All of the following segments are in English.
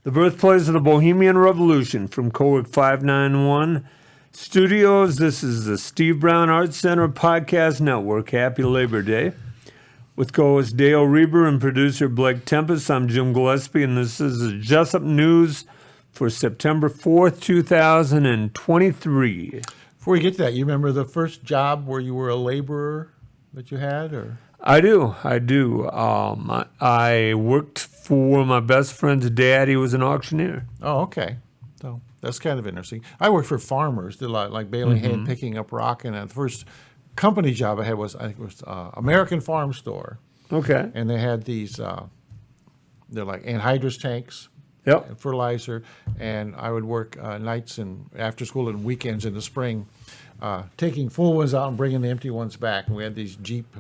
the birthplace of the Bohemian Revolution from Cowork 591 Studios. This is the Steve Brown Arts Center Podcast Network. Happy Labor Day. With co-host Dale Rueber and producer Blake Tempus, I'm Jim Gillespie, and this is the Jesup News for September 4th, 2023. Before we get to that, you remember the first job where you were a laborer that you had? Or I do. I worked for my best friend's dad. He was an auctioneer. Oh, okay. So that's kind of interesting. I worked for farmers, did a lot like baling hay and picking up rock. And the first company job I had was, I think it was American Farm Store. Okay. And they had these, they're like anhydrous tanks. Yep. And fertilizer, and I would work nights and after school and weekends in the spring, taking full ones out and bringing the empty ones back. And we had these Jeep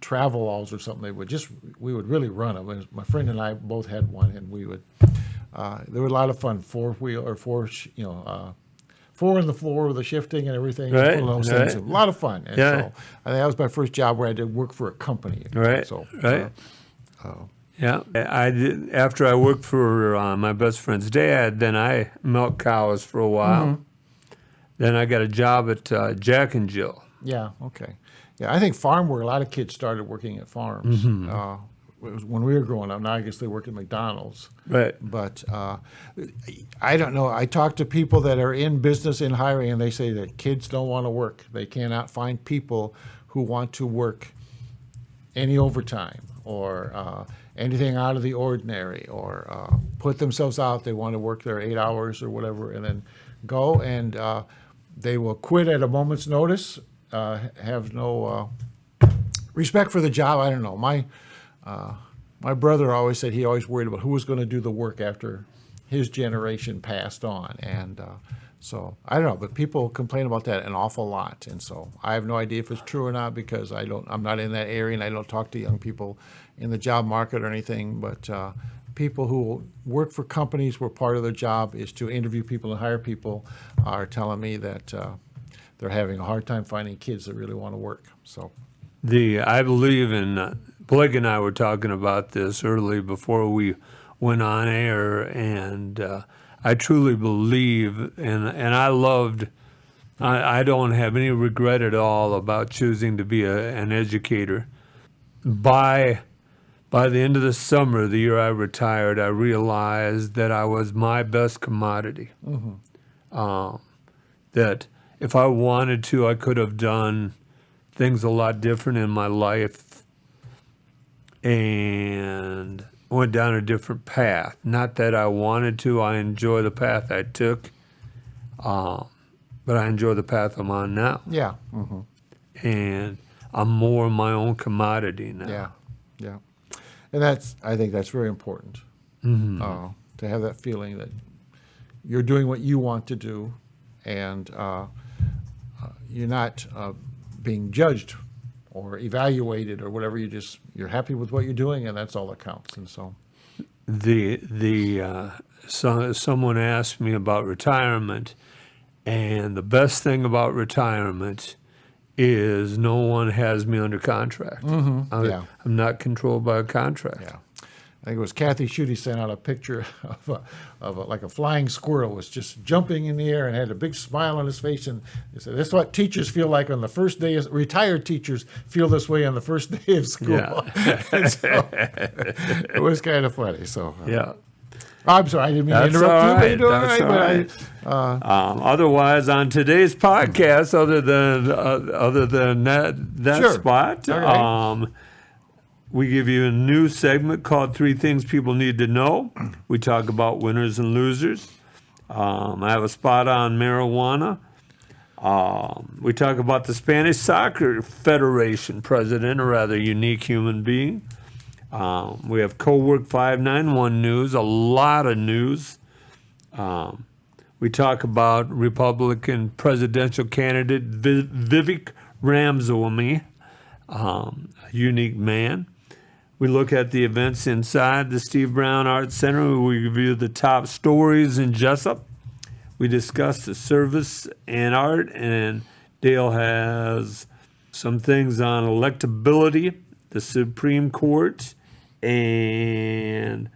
Travelalls or something. We would really run them. My friend and I both had one, and we would. They were a lot of fun. Four in the floor with the shifting and everything. Right. A lot of fun. And so I think that was my first job where I did work for a company. Right. So, Yeah, I did. After I worked for my best friend's dad, then I milked cows for a while. Mm-hmm. Then I got a job at Jack and Jill. Yeah, okay. Yeah, I think farm work, a lot of kids started working at farms. Mm-hmm. It was when we were growing up. Now I guess they work at McDonald's. Right. But I don't know. I talk to people that are in business in hiring, and they say that kids don't want to work. They cannot find people who want to work any overtime or anything out of the ordinary, or put themselves out. They want to work their 8 hours or whatever and then go, and they will quit at a moment's notice, have no respect for the job. I don't know. My brother always said he always worried about who was going to do the work after his generation passed on. And so I don't know, but people complain about that an awful lot. And so I have no idea if it's true or not, because I'm not in that area and I don't talk to young people in the job market or anything. But people who work for companies where part of their job is to interview people and hire people are telling me that they're having a hard time finding kids that really want to work. So I believe in, Blake and I were talking about this early before we went on air, and I truly believe, and I don't have any regret at all about choosing to be an educator. By the end of the summer, the year I retired, I realized that I was my best commodity. Mm-hmm. That if I wanted to, I could have done things a lot different in my life and went down a different path. Not that I wanted to. I enjoy the path I took, but I enjoy the path I'm on now. Yeah. Mm-hmm. And I'm more my own commodity now. Yeah, yeah. And I think that's very important, Mm-hmm. to have that feeling that you're doing what you want to do, and you're not being judged or evaluated or whatever. You're happy with what you're doing, and that's all that counts. And so, someone asked me about retirement, and the best thing about retirement is no one has me under contract. Mm-hmm. I'm not controlled by a contract. Yeah. I think it was Kathy Schutte sent out a picture of like a flying squirrel was just jumping in the air and had a big smile on his face. And he said, "That's what teachers feel like on the first day. Retired teachers feel this way on the first day of school." Yeah. And so, it was kind of funny. So Yeah. I'm sorry, I didn't mean to That's interrupt all you. right. But you're doing That's all right. all right. Otherwise, on today's podcast, other than that Sure. spot, All right. we give you a new segment called 3 Things People Need to Know. We talk about winners and losers. I have a spot on marijuana. We talk about the Spanish Soccer Federation president, a rather unique human being. We have Cowork 591 news, a lot of news. We talk about Republican presidential candidate Vivek Ramaswamy, a unique man. We look at the events inside the Steve Brown Arts Center. We review the top stories in Jesup. We discuss the service and art, and Dale has some things on electability, the Supreme Court, and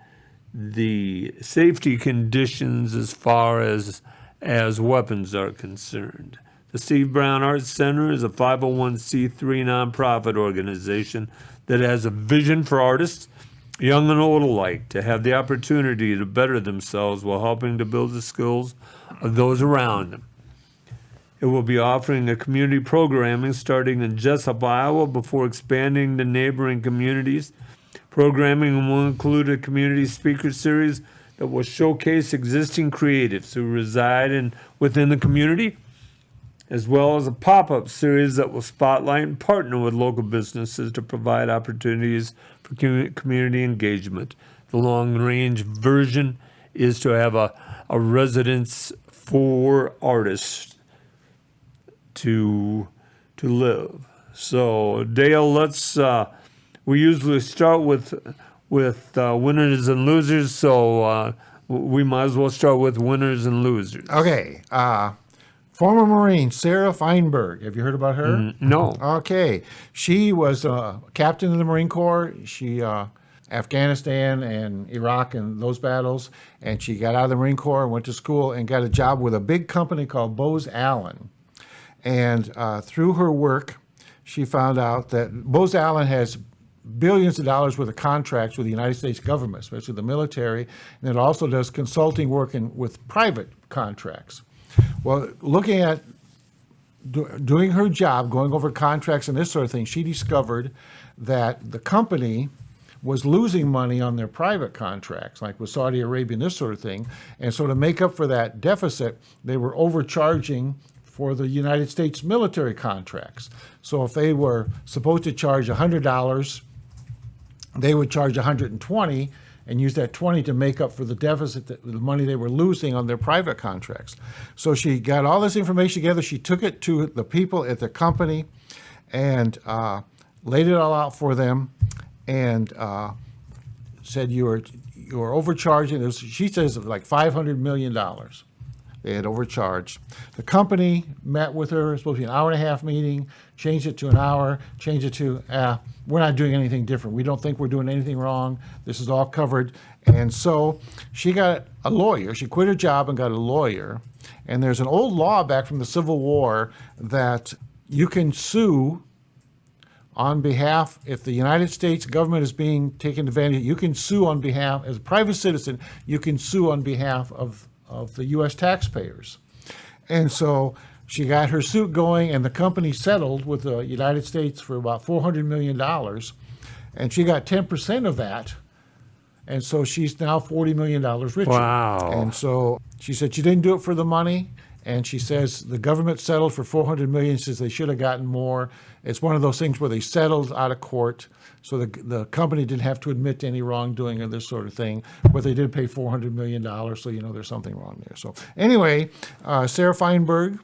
the safety conditions as far as weapons are concerned. The Steve Brown Arts Center is a 501c3 nonprofit organization that has a vision for artists, young and old alike, to have the opportunity to better themselves while helping to build the skills of those around them. It will be offering a community programming starting in Jesup, Iowa, before expanding to neighboring communities. Programming will include a community speaker series that will showcase existing creatives who reside within the community, as well as a pop-up series that will spotlight and partner with local businesses to provide opportunities for community engagement. The long-range version is to have a residence for artists to live. So Dale, let's we usually start with winners and losers, so we might as well start with winners and losers. Okay. Former Marine Sarah Feinberg. Have you heard about her? No. Okay. She was a captain in the Marine Corps. She Afghanistan and Iraq and those battles, and she got out of the Marine Corps and went to school and got a job with a big company called Bose Allen. And through her work, she found out that Bose Allen has billions of dollars worth of contracts with the United States government, especially the military, and it also does consulting work with private contracts. Well, looking at doing her job, going over contracts and this sort of thing, she discovered that the company was losing money on their private contracts, like with Saudi Arabia and this sort of thing. And so to make up for that deficit, they were overcharging for the United States military contracts. So if they were supposed to charge $100, they would charge $120 and use that 20 to make up for the deficit, the money they were losing on their private contracts. So she got all this information together. She took it to the people at the company and laid it all out for them and said, you are overcharging. She says like $500 million. They had overcharged. The company met with her. It was supposed to be an hour-and-a-half meeting, changed it to an hour, changed it to, we're not doing anything different. We don't think we're doing anything wrong. This is all covered. And so she got a lawyer. She quit her job and got a lawyer. And there's an old law back from the Civil War that you can sue on behalf, if the United States government is being taken advantage of, you can sue on behalf, as a private citizen, you can sue on behalf of the U.S. taxpayers. And so she got her suit going, and the company settled with the United States for about $400 million, and she got 10% of that, and so she's now $40 million richer. Wow. And so she said she didn't do it for the money, and she says the government settled for $400 million, says they should have gotten more. It's one of those things where they settled out of court, so the company didn't have to admit to any wrongdoing or this sort of thing, but they did pay $400 million, so you know there's something wrong there. So anyway, Sarah Feinberg,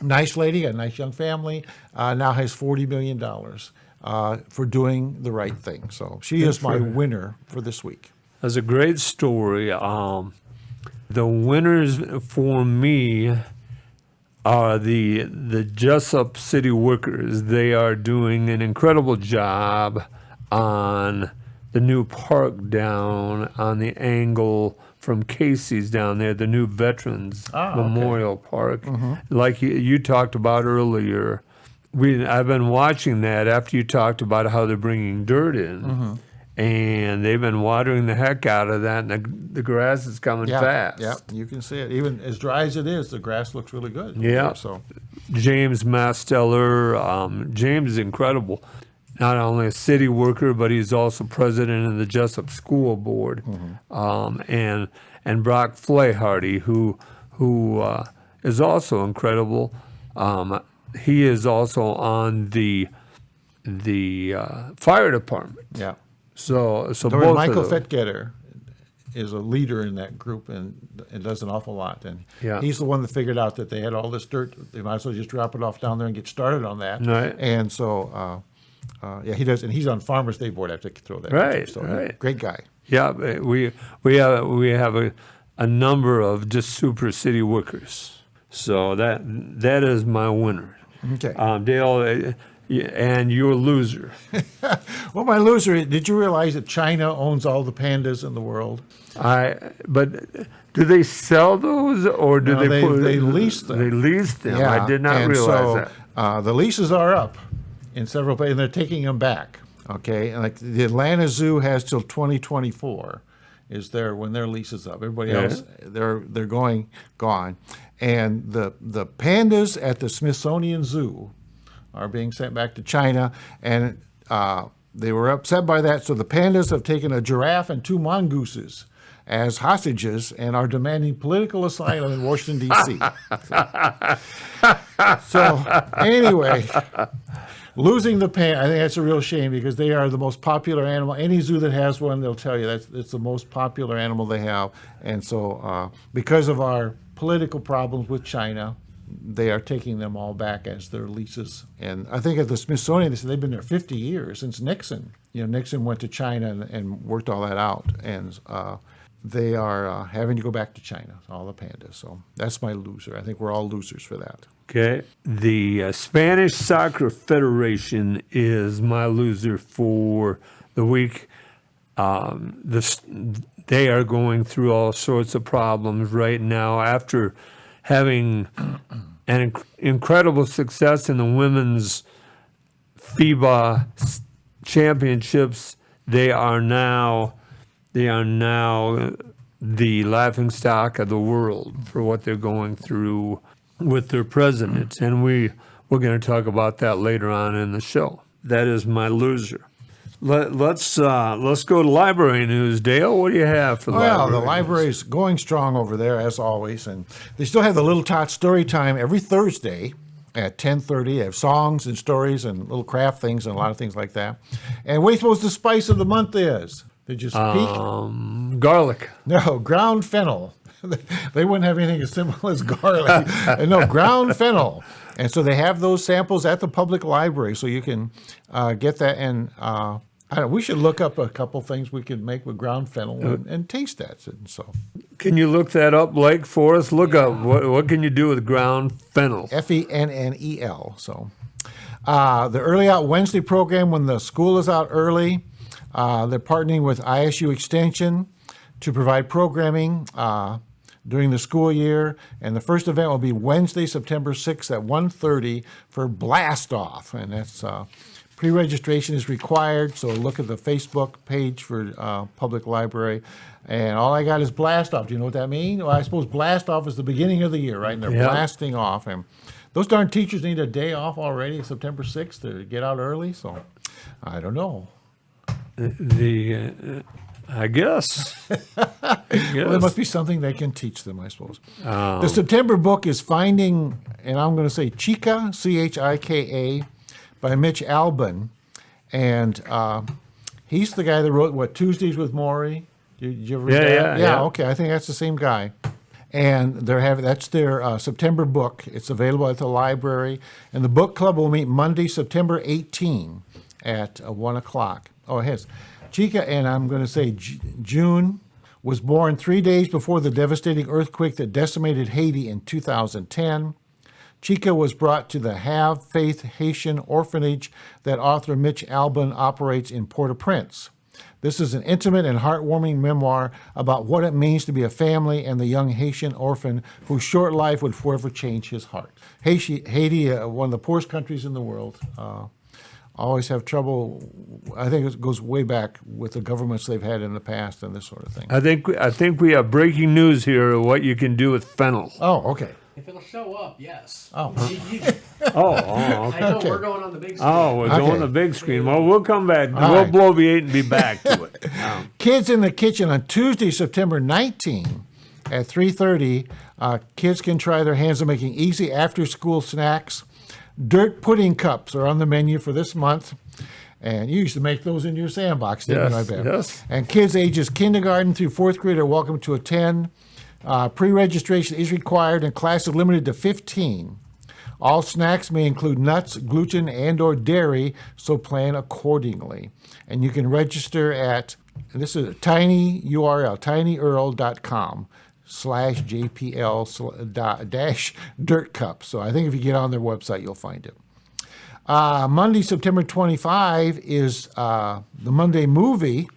nice lady, a nice young family, now has $40 million for doing the right thing. So she is my winner for this week. That's a great story. The winners for me are the Jesup city workers. They are doing an incredible job on the new park down on the angle from Casey's down there, the new Veterans Memorial Park. Like you talked about earlier, I've been watching that after you talked about how they're bringing dirt in. And they've been watering the heck out of that, and the grass is coming fast. Yeah, you can see it. Even as dry as it is, the grass looks really good. Yeah. So James Masteller, James is incredible. Not only a city worker, but he's also president of the Jesup School Board. And Brock Flaharty, who is also incredible. He is also on the fire department. yeah. So Michael both of them. Fettgetter is a leader in that group and does an awful lot. And Yeah. he's the one that figured out that they had all this dirt. They might as well just drop it off down there and get started on that. Right. And so, he does. And he's on Farmers Day board. I have to throw that. Right, in too. So, right. Great guy. Yeah, we have a number of just super city workers. So that is my winner. Okay. Dale, and your loser. Well, my loser, did you realize that China owns all the pandas in the world? But do they sell those or do No, they lease them. They lease them. I did not and realize that. The leases are up in several places, and they're taking them back. Okay, and like the Atlanta Zoo has till 2024 is when their lease is up. Everybody else, they're gone, and the pandas at the Smithsonian Zoo are being sent back to China, and they were upset by that. So the pandas have taken a giraffe and 2 mongooses as hostages and are demanding political asylum in Washington, D.C. So anyway, losing the panda, I think that's a real shame because they are the most popular animal. Any zoo that has one, they'll tell you it's the most popular animal they have. And so because of our political problems with China, they are taking them all back as their leases. And I think at the Smithsonian, they said they've been there 50 years since Nixon. Nixon went to China and worked all that out. And they are having to go back to China, all the pandas. So that's my loser. I think we're all losers for that. Okay. The Spanish Soccer Federation is my loser for the week. They are going through all sorts of problems right now after having an incredible success in the women's FIBA championships. They are now the laughingstock of the world for what they're going through with their president, and we're going to talk about that later on in the show. That is my loser. Let's go to library news. Dale, what do you have for library? Well, the library's going strong over there as always, and they still have the Little Tot Story Time every Thursday at 10:30. They have songs and stories and little craft things and a lot of things like that. And what do you suppose the spice of the month is? Did you speak? Garlic. No, ground fennel. They wouldn't have anything as simple as garlic. No, ground fennel. And so they have those samples at the public library, so you can get that. And we should look up a couple things we could make with ground fennel and taste that. And so, can you look that up, Blake, for us? Look up what can you do with ground fennel? FENNEL. So, the Early Out Wednesday program, when the school is out early, they're partnering with ISU Extension to provide programming during the school year. And the first event will be Wednesday, September 6th at 1:30 for Blast Off. And that's pre-registration is required, so look at the Facebook page for Public Library. And all I got is Blast Off. Do you know what that means? Well, I suppose Blast Off is the beginning of the year, right? And they're blasting off. And those darn teachers need a day off already, September 6th, to get out early. So I don't know. I guess. Well, there must be something they can teach them, I suppose. The September book is Finding, and I'm going to say Chica, Chika, by Mitch Albin. And he's the guy that wrote, Tuesdays with Maury? Did you ever read that? Yeah, okay. I think that's the same guy. And that's their September book. It's available at the library. And the book club will meet Monday, September 18 at 1 o'clock. Oh, it has. Chica, and I'm going to say June, was born 3 days before the devastating earthquake that decimated Haiti in 2010. Chica was brought to the Have Faith Haitian orphanage that author Mitch Albin operates in Port-au-Prince. This is an intimate and heartwarming memoir about what it means to be a family and the young Haitian orphan whose short life would forever change his heart. Haiti, one of the poorest countries in the world, always have trouble. I think it goes way back with the governments they've had in the past and this sort of thing. I think we have breaking news here of what you can do with fennel. Oh, okay. If it'll show up, yes. Oh. Okay. I know, we're going on the big screen. Oh, we're going on the big screen. Well, we'll come back. All we'll right. bloviate and be back to it. Kids in the Kitchen on Tuesday, September 19 at 3:30. Kids can try their hands at making easy after-school snacks. Dirt pudding cups are on the menu for this month. And you used to make those in your sandbox, didn't you, I bet? Yes. And kids ages kindergarten through fourth grade are welcome to attend. Pre-registration is required and class is limited to 15. All snacks may include nuts, gluten, and or dairy, so plan accordingly. And you can register at, and this is a tiny URL, tinyurl.com/JPL-dirt cup. So I think if you get on their website, you'll find it. Monday, September 25 is the Monday movie,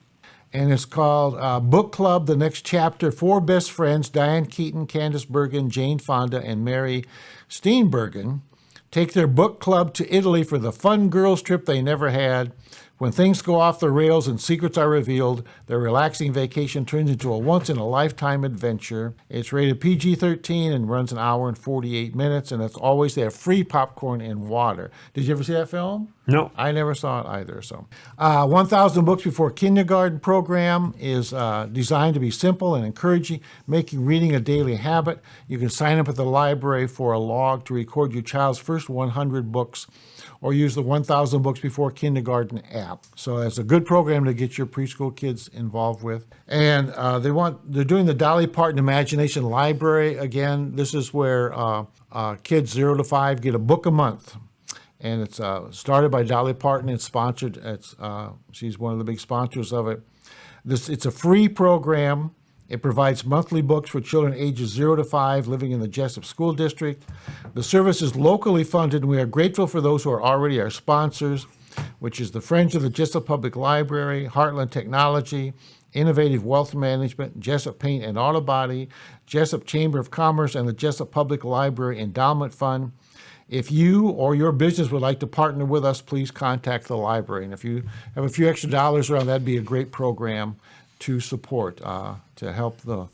and it's called Book Club, The Next Chapter. 4 best friends, Diane Keaton, Candice Bergen, Jane Fonda, and Mary Steenburgen, take their book club to Italy for the fun girls' trip they never had. When things go off the rails and secrets are revealed, their relaxing vacation turns into a once-in-a-lifetime adventure. It's rated PG-13 and runs an hour and 48 minutes, and as always, they have free popcorn and water. Did you ever see that film? No. I never saw it either. So, 1,000 Books Before Kindergarten program is designed to be simple and encouraging, making reading a daily habit. You can sign up at the library for a log to record your child's first 100 books, or use the 1,000 Books Before Kindergarten app. So it's a good program to get your preschool kids involved with. And they're doing the Dolly Parton Imagination Library again. This is where kids 0 to 5 get a book a month. And it's started by Dolly Parton and sponsored. She's one of the big sponsors of it. It's a free program. It provides monthly books for children ages 0 to 5 living in the Jesup School District. The service is locally funded, and we are grateful for those who are already our sponsors, which is the Friends of the Jesup Public Library, Heartland Technology, Innovative Wealth Management, Jesup Paint and Auto Body, Jesup Chamber of Commerce, and the Jesup Public Library Endowment Fund. If you or your business would like to partner with us, please contact the library. And if you have a few extra dollars around, that'd be a great program to support, to help the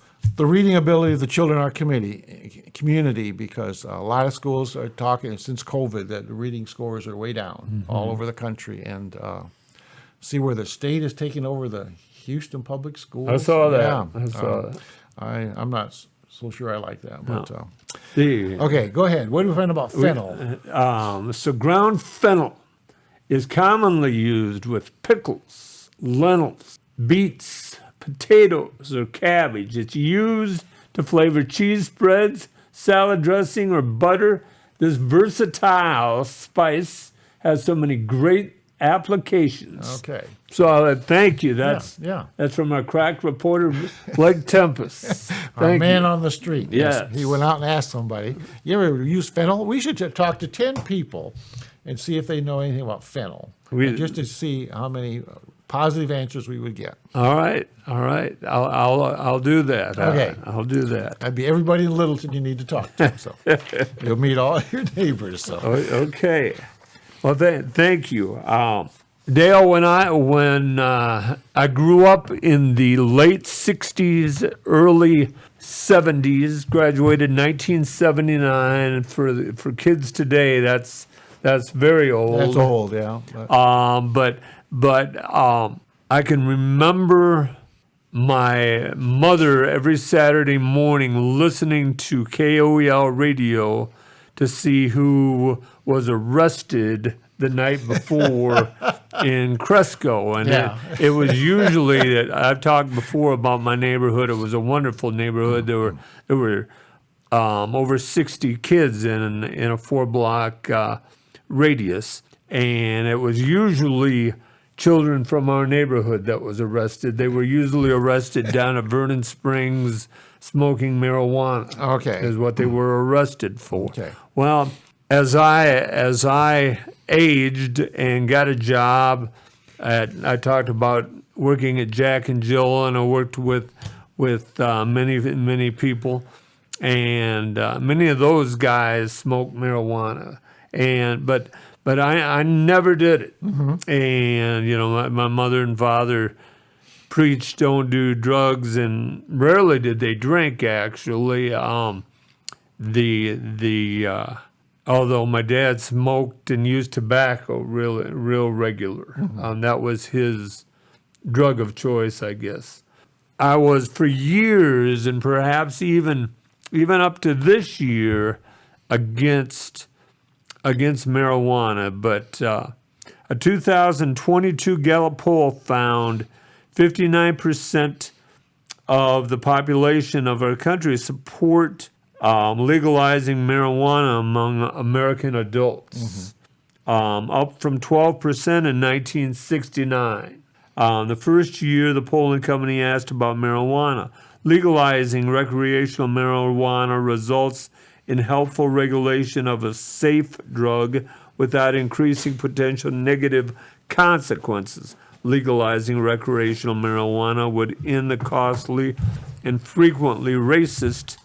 reading ability of the children in our community, because a lot of schools are talking since COVID that the reading scores are way down all over the country. And see where the state is taking over the Houston public schools. I saw that. Yeah. I saw that. I'm not so sure I like that. But The- okay, go ahead. What do we find about fennel? So ground fennel is commonly used with pickles, lentils, beets, potatoes, or cabbage. It's used to flavor cheese spreads, salad dressing, or butter. This versatile spice has so many great applications. Okay. So thank you. That's Yeah. That's from our crack reporter, Blake Tempus. Our Thank man you. on the street. Yes. He went out and asked somebody, you ever use fennel? We should talk to 10 people and see if they know anything about fennel, just to see how many positive answers we would get. All right. I'll do that. Okay. I'll do that. That'd be everybody in Littleton you need to talk to. So you'll meet all your neighbors. So Okay. Well, thank you, Dale. When I grew up in the late '60s, early '70s, graduated in 1979. For kids today, that's very old. that's old, yeah. But I can remember my mother every Saturday morning listening to KOEL radio to see who was arrested the night before in Cresco. And it was usually that I've talked before about my neighborhood. It was a wonderful neighborhood. There were over 60 kids in a 4-block radius. And it was usually children from our neighborhood that was arrested. They were usually arrested down at Vernon Springs smoking marijuana. Okay. Is what they were arrested for. Okay. Well, as I aged and got a job I talked about working at Jack and Jill, and I worked with many people, and many of those guys smoked marijuana, but I never did it. And my mother and father preached don't do drugs, and rarely did they drink, actually. Although my dad smoked and used tobacco real regular. That was his drug of choice, I guess. I was for years, and perhaps even up to this year, against marijuana, but a 2022 Gallup poll found 59% of the population of our country support legalizing marijuana among American adults, up from 12% in 1969. The first year the polling company asked about marijuana. Legalizing recreational marijuana results in helpful regulation of a safe drug without increasing potential negative consequences. Legalizing recreational marijuana would end the costly and frequently racist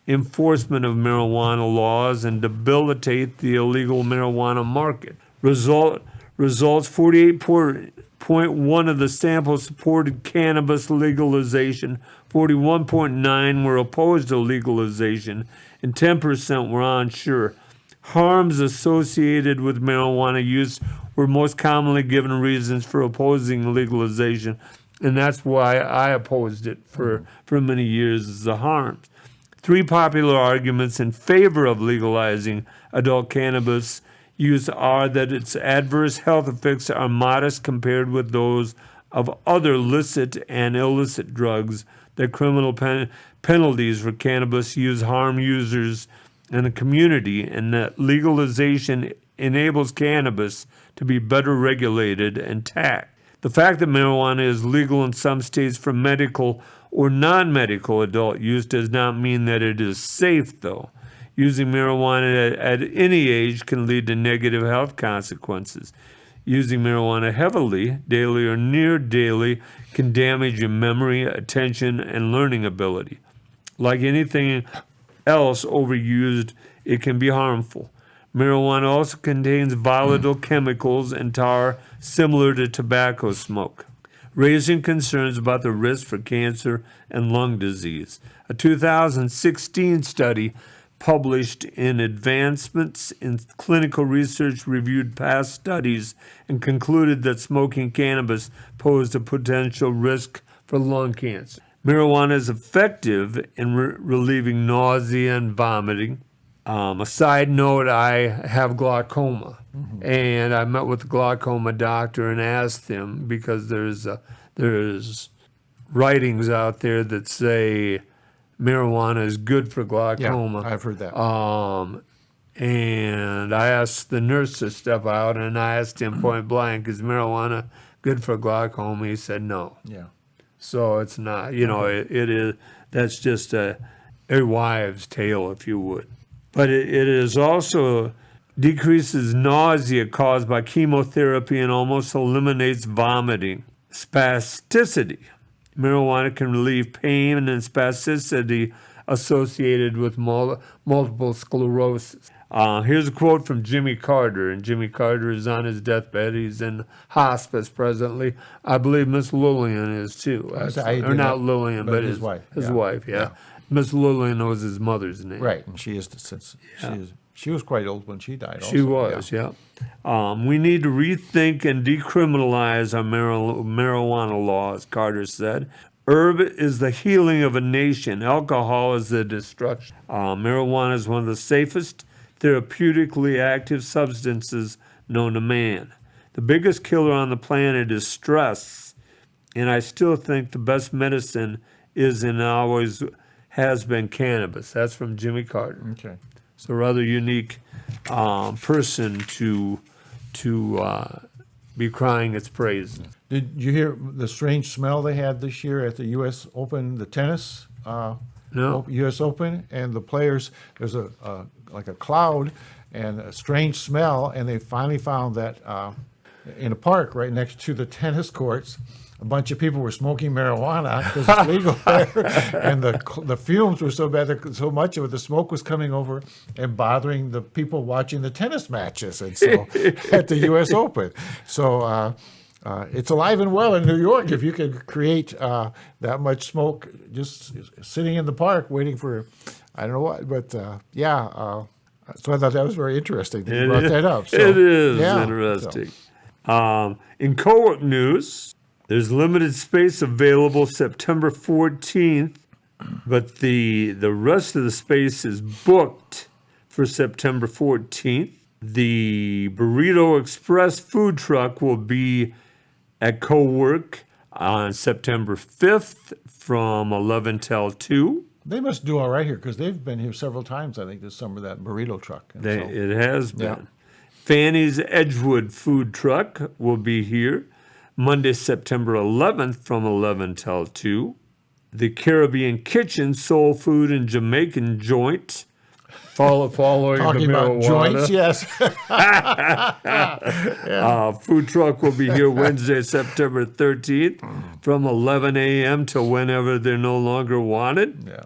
enforcement of marijuana laws and debilitate the illegal marijuana market. Results 48.1 of the samples supported cannabis legalization, 41.9 were opposed to legalization, and 10% were unsure. Harms associated with marijuana use were most commonly given reasons for opposing legalization, and that's why I opposed it for many years, is the harms. Three popular arguments in favor of legalizing adult cannabis use are that its adverse health effects are modest compared with those of other licit and illicit drugs, that criminal penalties for cannabis use harm users and the community, and that legalization enables cannabis to be better regulated and taxed. The fact that marijuana is legal in some states for medical or non-medical adult use does not mean that it is safe, though. Using marijuana at any age can lead to negative health consequences. Using marijuana heavily, daily or near daily, can damage your memory, attention, and learning ability. Like anything else overused, it can be harmful. Marijuana also contains volatile chemicals and tar similar to tobacco smoke, raising concerns about the risk for cancer and lung disease. A 2016 study published in Advancements in Clinical Research reviewed past studies and concluded that smoking cannabis posed a potential risk for lung cancer. Marijuana is effective in relieving nausea and vomiting. A side note, I have glaucoma, and I met with the glaucoma doctor and asked him, because there's writings out there that say marijuana is good for glaucoma. Yeah, I've heard that. And I asked the nurse to step out, and I asked him point blank, is marijuana good for glaucoma? He said no. Yeah. So it's not, it is, that's just a wives' tale, if you would. But it is also decreases nausea caused by chemotherapy and almost eliminates vomiting. Spasticity. Marijuana can relieve pain and spasticity associated with multiple sclerosis. Here's a quote from Jimmy Carter, and Jimmy Carter is on his deathbed. He's in hospice presently. I believe Miss Lillian is too. Or not Lillian, but his wife. His wife, yeah. Miss Lillian was his mother's name. Right, and she was quite old when she died. She was, yeah. We need to rethink and decriminalize our marijuana laws, Carter said. Herb is the healing of a nation. Alcohol is the destruction. Marijuana is one of the safest therapeutically active substances known to man. The biggest killer on the planet is stress, and I still think the best medicine is and always has been cannabis. That's from Jimmy Carter. Okay. It's a rather unique person to be crying its praises. Did you hear the strange smell they had this year at the U.S. Open, the tennis? No. U.S. Open, and the players, there's like a cloud and a strange smell, and they finally found that in a park right next to the tennis courts, a bunch of people were smoking marijuana because it's legal there, and the fumes were so bad that so much of it, the smoke was coming over and bothering the people watching the tennis matches, and so at the U.S. Open. So it's alive and well in New York if you could create that much smoke just sitting in the park waiting for, I don't know what, but so I thought that was very interesting that you brought that up. So, it is interesting. So. In co-work news, there's limited space available September 14th, but the rest of the space is booked for September 14th. The Burrito Express food truck will be at co-work on September 5th from 11 till 2. They must do all right here because they've been here several times, I think, this summer, that burrito truck. It has been. Yeah. Fanny's Edgewood food truck will be here Monday, September 11th from 11 till 2. The Caribbean Kitchen Soul Food and Jamaican Joint following Talking the about marijuana. joints, yes. Food truck will be here Wednesday, September 13th from 11 a.m. till whenever they're no longer wanted. Yeah.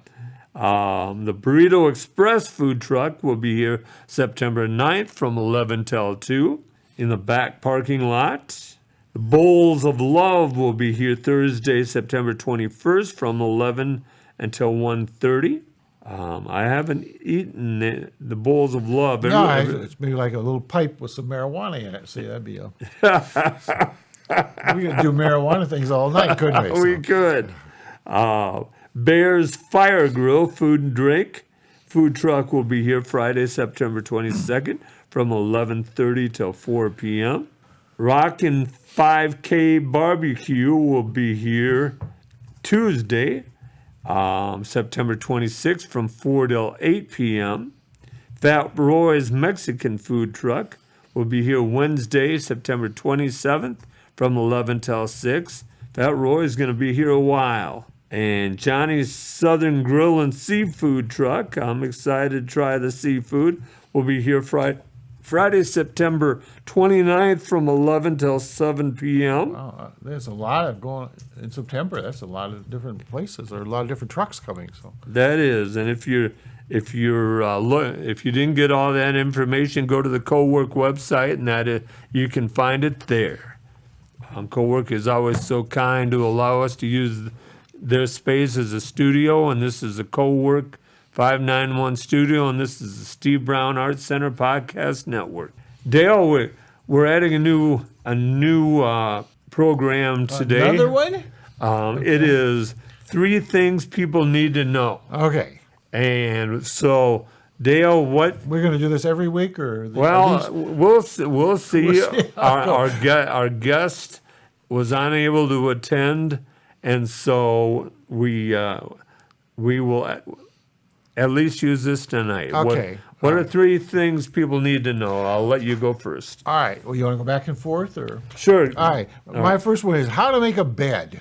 The Burrito Express food truck will be here September 9th from 11 till 2 in the back parking lot. The Bowls of Love will be here Thursday, September 21st from 11 until 1:30. I haven't eaten the Bowls of Love. No, it's maybe like a little pipe with some marijuana in it. See, that'd be a. We could do marijuana things all night, couldn't we? We could. Bear's Fire Grill Food and Drink food truck will be here Friday, September 22nd from 11:30 till 4 p.m. Rockin' 5K Barbecue will be here Tuesday, September 26th from 4 till 8 p.m. Fat Roy's Mexican food truck will be here Wednesday, September 27th from 11 till 6. Fat Roy is going to be here a while. And Johnny's Southern Grill and Seafood truck, I'm excited to try the seafood, will be here Friday, September 29th from 11 till 7 p.m. Wow, there's a lot of going in September. That's a lot of different places. There are a lot of different trucks coming. So That is, and if you didn't get all that information, go to the Co-work website, and you can find it there. Co-work is always so kind to allow us to use their space as a studio, and this is a Co-work 591 studio, and this is the Steve Brown Arts Center Podcast Network. Dale, we're adding a new program today. another one. It is 3 things people need to know. Okay, And so, Dale, what? we're going to do this every week, or Well, we'll see. We'll see how it Our guest was unable to attend, and so we will at least use this tonight. Okay. What All are right. 3 things people need to know? I'll let you go first. all right. Well, you want to go back and forth, or Sure. all right? My first one is how to make a bed.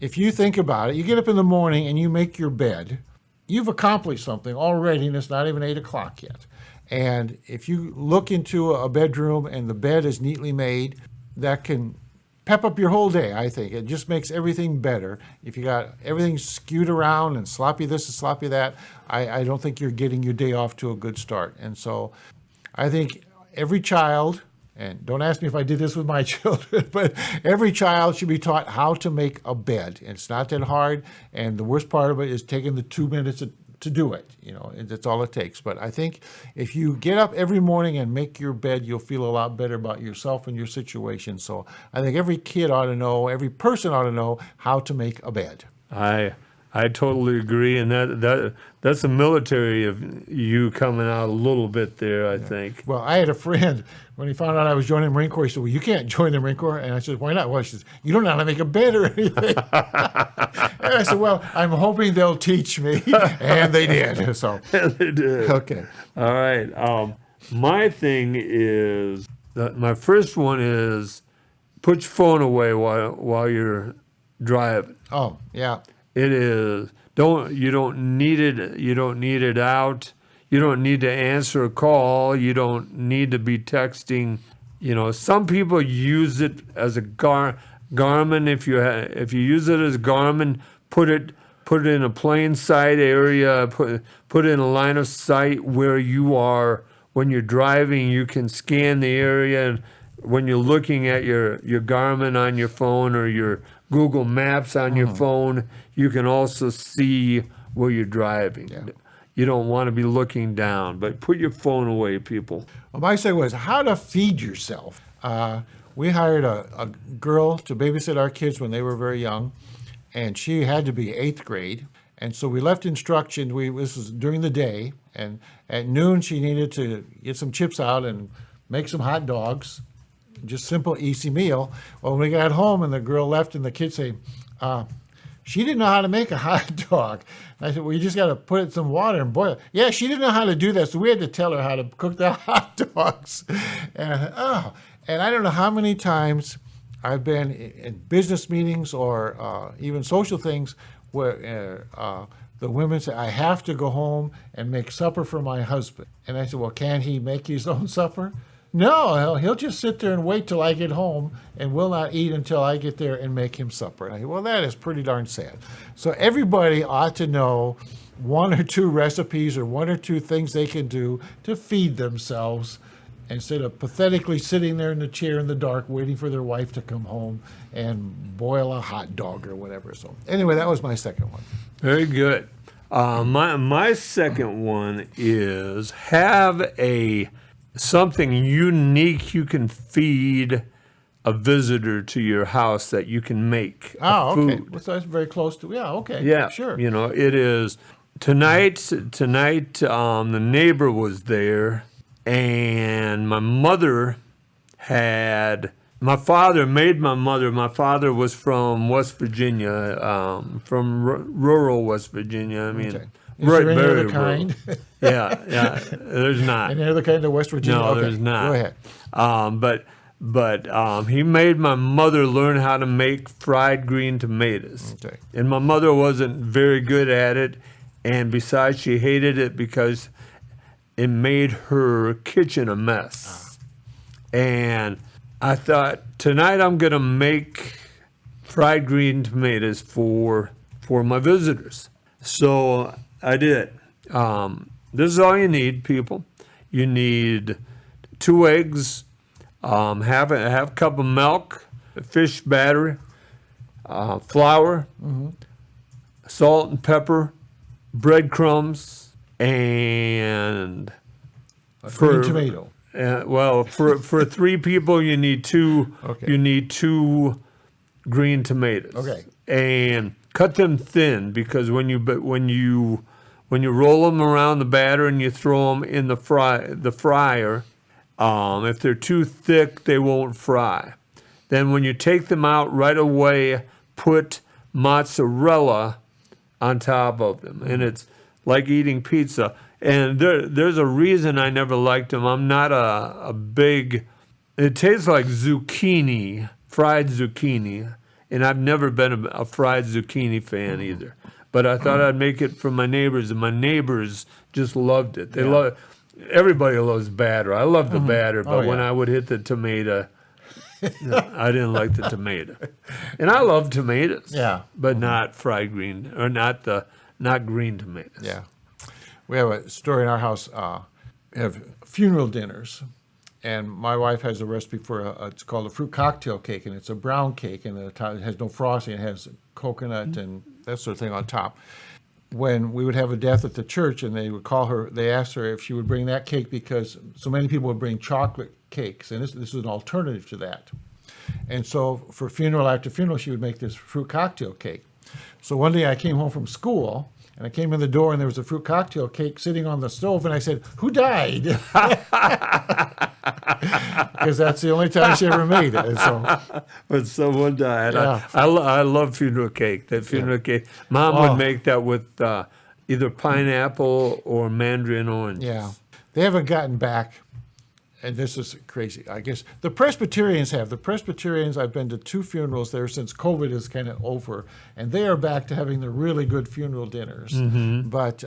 If you think about it, you get up in the morning and you make your bed. You've accomplished something already, and it's not even 8 o'clock yet. And if you look into a bedroom and the bed is neatly made, that can pep up your whole day, I think. It just makes everything better. If you got everything skewed around and sloppy this and sloppy that, I don't think you're getting your day off to a good start. And so I think every child, and don't ask me if I did this with my children, but every child should be taught how to make a bed. It's not that hard, and the worst part of it is taking the 2 minutes to do it. That's all it takes. But I think if you get up every morning and make your bed, you'll feel a lot better about yourself and your situation. So I think every kid ought to know, every person ought to know how to make a bed. I totally agree, and that's the military of you coming out a little bit there, I think. Well, I had a friend, when he found out I was joining the Marine Corps, he said, well, you can't join the Marine Corps. And I said, why not? Well, she says, you don't know how to make a bed or anything. And I said, well, I'm hoping they'll teach me. And they did. So, They did. okay. All right. My thing is, my first one is put your phone away while you're driving. Oh, yeah. It is you don't need it. You don't need it out. You don't need to answer a call. You don't need to be texting. Some people use it as a Garmin. If you use it as Garmin, put it in a plain sight area. Put it in a line of sight where you are when you're driving. You can scan the area, and when you're looking at your Garmin on your phone or your Google Maps on your phone, you can also see where you're driving. Yeah. You don't want to be looking down, but put your phone away, people. Well, my second was how to feed yourself. We hired a girl to babysit our kids when they were very young, and she had to be 8th grade. And so we left instruction. This was during the day, and at noon she needed to get some chips out and make some hot dogs. Just simple, easy meal. Well, when we got home and the girl left and the kids say, she didn't know how to make a hot dog. And I said, well, you just got to put it in some water and boil it. Yeah, she didn't know how to do that, so we had to tell her how to cook the hot dogs. And I don't know how many times I've been in business meetings or even social things where the women say, I have to go home and make supper for my husband. And I said, well, can't he make his own supper? No, he'll just sit there and wait till I get home and will not eat until I get there and make him supper. And I said, well, that is pretty darn sad. So everybody ought to know one or two recipes or one or two things they can do to feed themselves instead of pathetically sitting there in the chair in the dark waiting for their wife to come home and boil a hot dog or whatever. So anyway, that was my second one. Very good. My second one is have something unique you can feed a visitor to your house that you can make. Oh, okay. Food. So that's very close to, yeah, okay. Yeah, Sure. You know, it is tonight. The neighbor was there, and my father made my mother. My father was from West Virginia, from rural West Virginia. I mean, Okay. Is there any very other kind? rural. Yeah. There's not. Any other kind of West Virginia? No, Okay, there's not. Go ahead. But he made my mother learn how to make fried green tomatoes. Okay. And my mother wasn't very good at it, and besides, she hated it because it made her kitchen a mess. And I thought, tonight I'm gonna make fried green tomatoes for my visitors. So I did. This is all you need, people. You need 2 eggs, half a cup of milk, fish batter, flour, salt and pepper, breadcrumbs, and Green tomato. well, for 3 people, you need 2. Okay. You need 2 green tomatoes. Okay. And cut them thin because when you roll them around the batter and you throw them in the fryer, if they're too thick, they won't fry. Then when you take them out right away, put mozzarella on top of them, and it's like eating pizza. And there's a reason I never liked them. I'm not a big. It tastes like zucchini, fried zucchini, and I've never been a fried zucchini fan either. But I thought I'd make it for my neighbors, and my neighbors just loved it. They love. Everybody loves batter. I love the batter, but when I would hit the tomato, I didn't like the tomato. And I love tomatoes. Yeah. But not fried green, or not green tomatoes. Yeah. We have a story in our house. We have funeral dinners, and my wife has a recipe for it's called a fruit cocktail cake, and it's a brown cake, and it has no frosting. It has coconut and that sort of thing on top. When we would have a death at the church, and they would call her, they asked her if she would bring that cake because so many people would bring chocolate cakes, and this is an alternative to that. And so for funeral after funeral, she would make this fruit cocktail cake. So one day I came home from school, and I came in the door, and there was a fruit cocktail cake sitting on the stove, and I said, "Who died?" Because that's the only time she ever made it. And so, But someone died. Yeah. I love funeral cake. That funeral cake. Mom Oh. would make that with either pineapple or mandarin orange. yeah, they haven't gotten back. And this is crazy. I guess the Presbyterians have. The Presbyterians, I've been to 2 funerals there since COVID is kind of over, and they are back to having the really good funeral dinners. But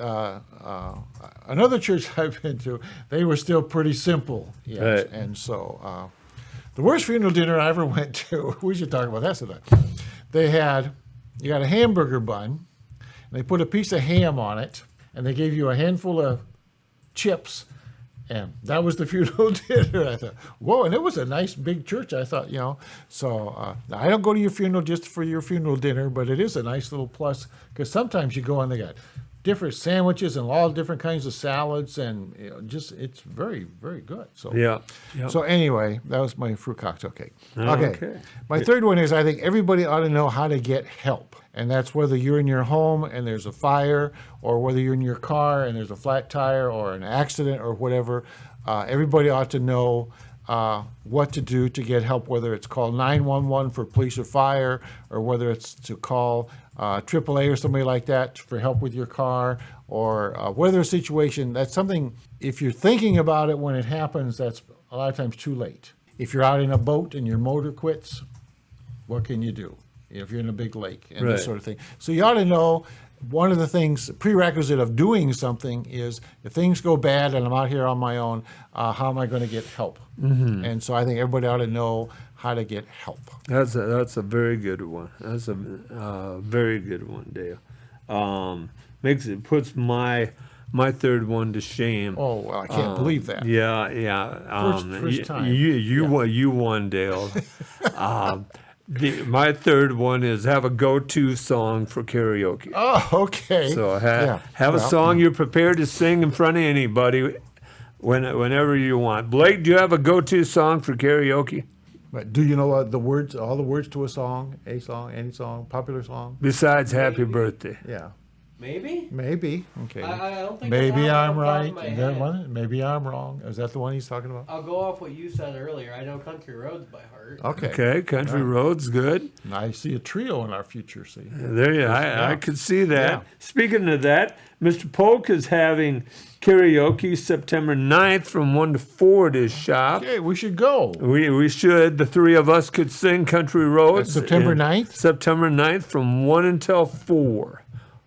another church I've been to, they were still pretty simple. Yet. Right. And so the worst funeral dinner I ever went to, we should talk about that sometime. You got a hamburger bun, and they put a piece of ham on it, and they gave you a handful of chips. And that was the funeral dinner. I thought, whoa, and it was a nice big church. I thought, so I don't go to your funeral just for your funeral dinner, but it is a nice little plus because sometimes you go and they got different sandwiches and all different kinds of salads, and it's very, very good. So Yeah. Yep. So anyway, that was my fruit cocktail cake. Okay. Okay. My third one is I think everybody ought to know how to get help. And that's whether you're in your home and there's a fire, or whether you're in your car and there's a flat tire or an accident or whatever. Everybody ought to know what to do to get help, whether it's call 911 for police or fire, or whether it's to call AAA or somebody like that for help with your car, or whether a situation, that's something, if you're thinking about it when it happens, that's a lot of times too late. If you're out in a boat and your motor quits, what can you do? If you're in a big lake and Right. this sort of thing. So you ought to know one of the things, prerequisite of doing something is if things go bad and I'm out here on my own, how am I going to get help? And so I think everybody ought to know how to get help. That's a very good one. That's a very good one, Dale. Puts my third one to shame. Oh, well, I can't believe that. Yeah. First time. You won, Dale. My third one is have a go-to song for karaoke. Oh, okay. So have a song you're prepared to sing in front of anybody whenever you want. Blake, do you have a go-to song for karaoke? But do you know the words, all the words to a song, any song, popular song? Besides Happy Birthday. Yeah. Maybe? Maybe. Okay. I don't think Maybe I I'm right. my Is that head. one? Maybe I'm wrong. Is that the one he's talking about? I'll go off what you said earlier. I know Country Roads by heart. Okay. Okay, Country Roads, good. And I see a trio in our future. See. There you I could see that. Yeah. Speaking of that, Mr. Polk is having karaoke September 9th from 1 to 4 at his shop. Okay, we should go. We should. The three of us could sing Country Roads. That's September and 9th? September 9th from 1 until 4.